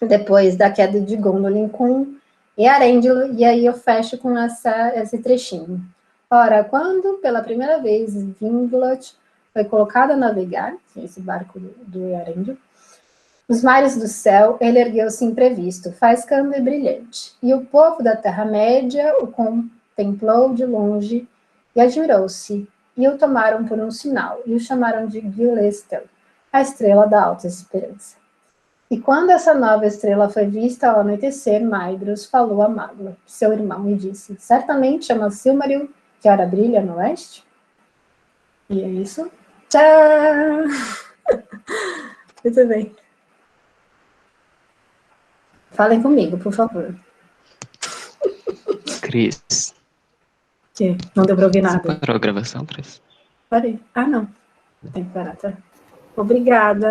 depois da queda de Gondolin com Earendil, e aí eu fecho com esse trechinho. Ora, quando pela primeira vez Vingloth foi colocado a navegar, esse barco do Earendil, os mares do céu, ele ergueu-se imprevisto, faiscando e brilhante, e o povo da Terra-média o contemplou de longe e admirou-se, e o tomaram por um sinal, e o chamaram de Gilestel, a estrela da alta esperança. E quando essa nova estrela foi vista ao anoitecer, Maedhros falou a Magla, seu irmão, e disse, certamente chama Silmaril, que ora brilha no oeste? E é isso. Tchau! Muito bem. Falem comigo, por favor. Cris. Que? Não deu pra ouvir nada. Você parou a gravação, Cris? Parei. Ah, não. Tem que parar, tá? Obrigada.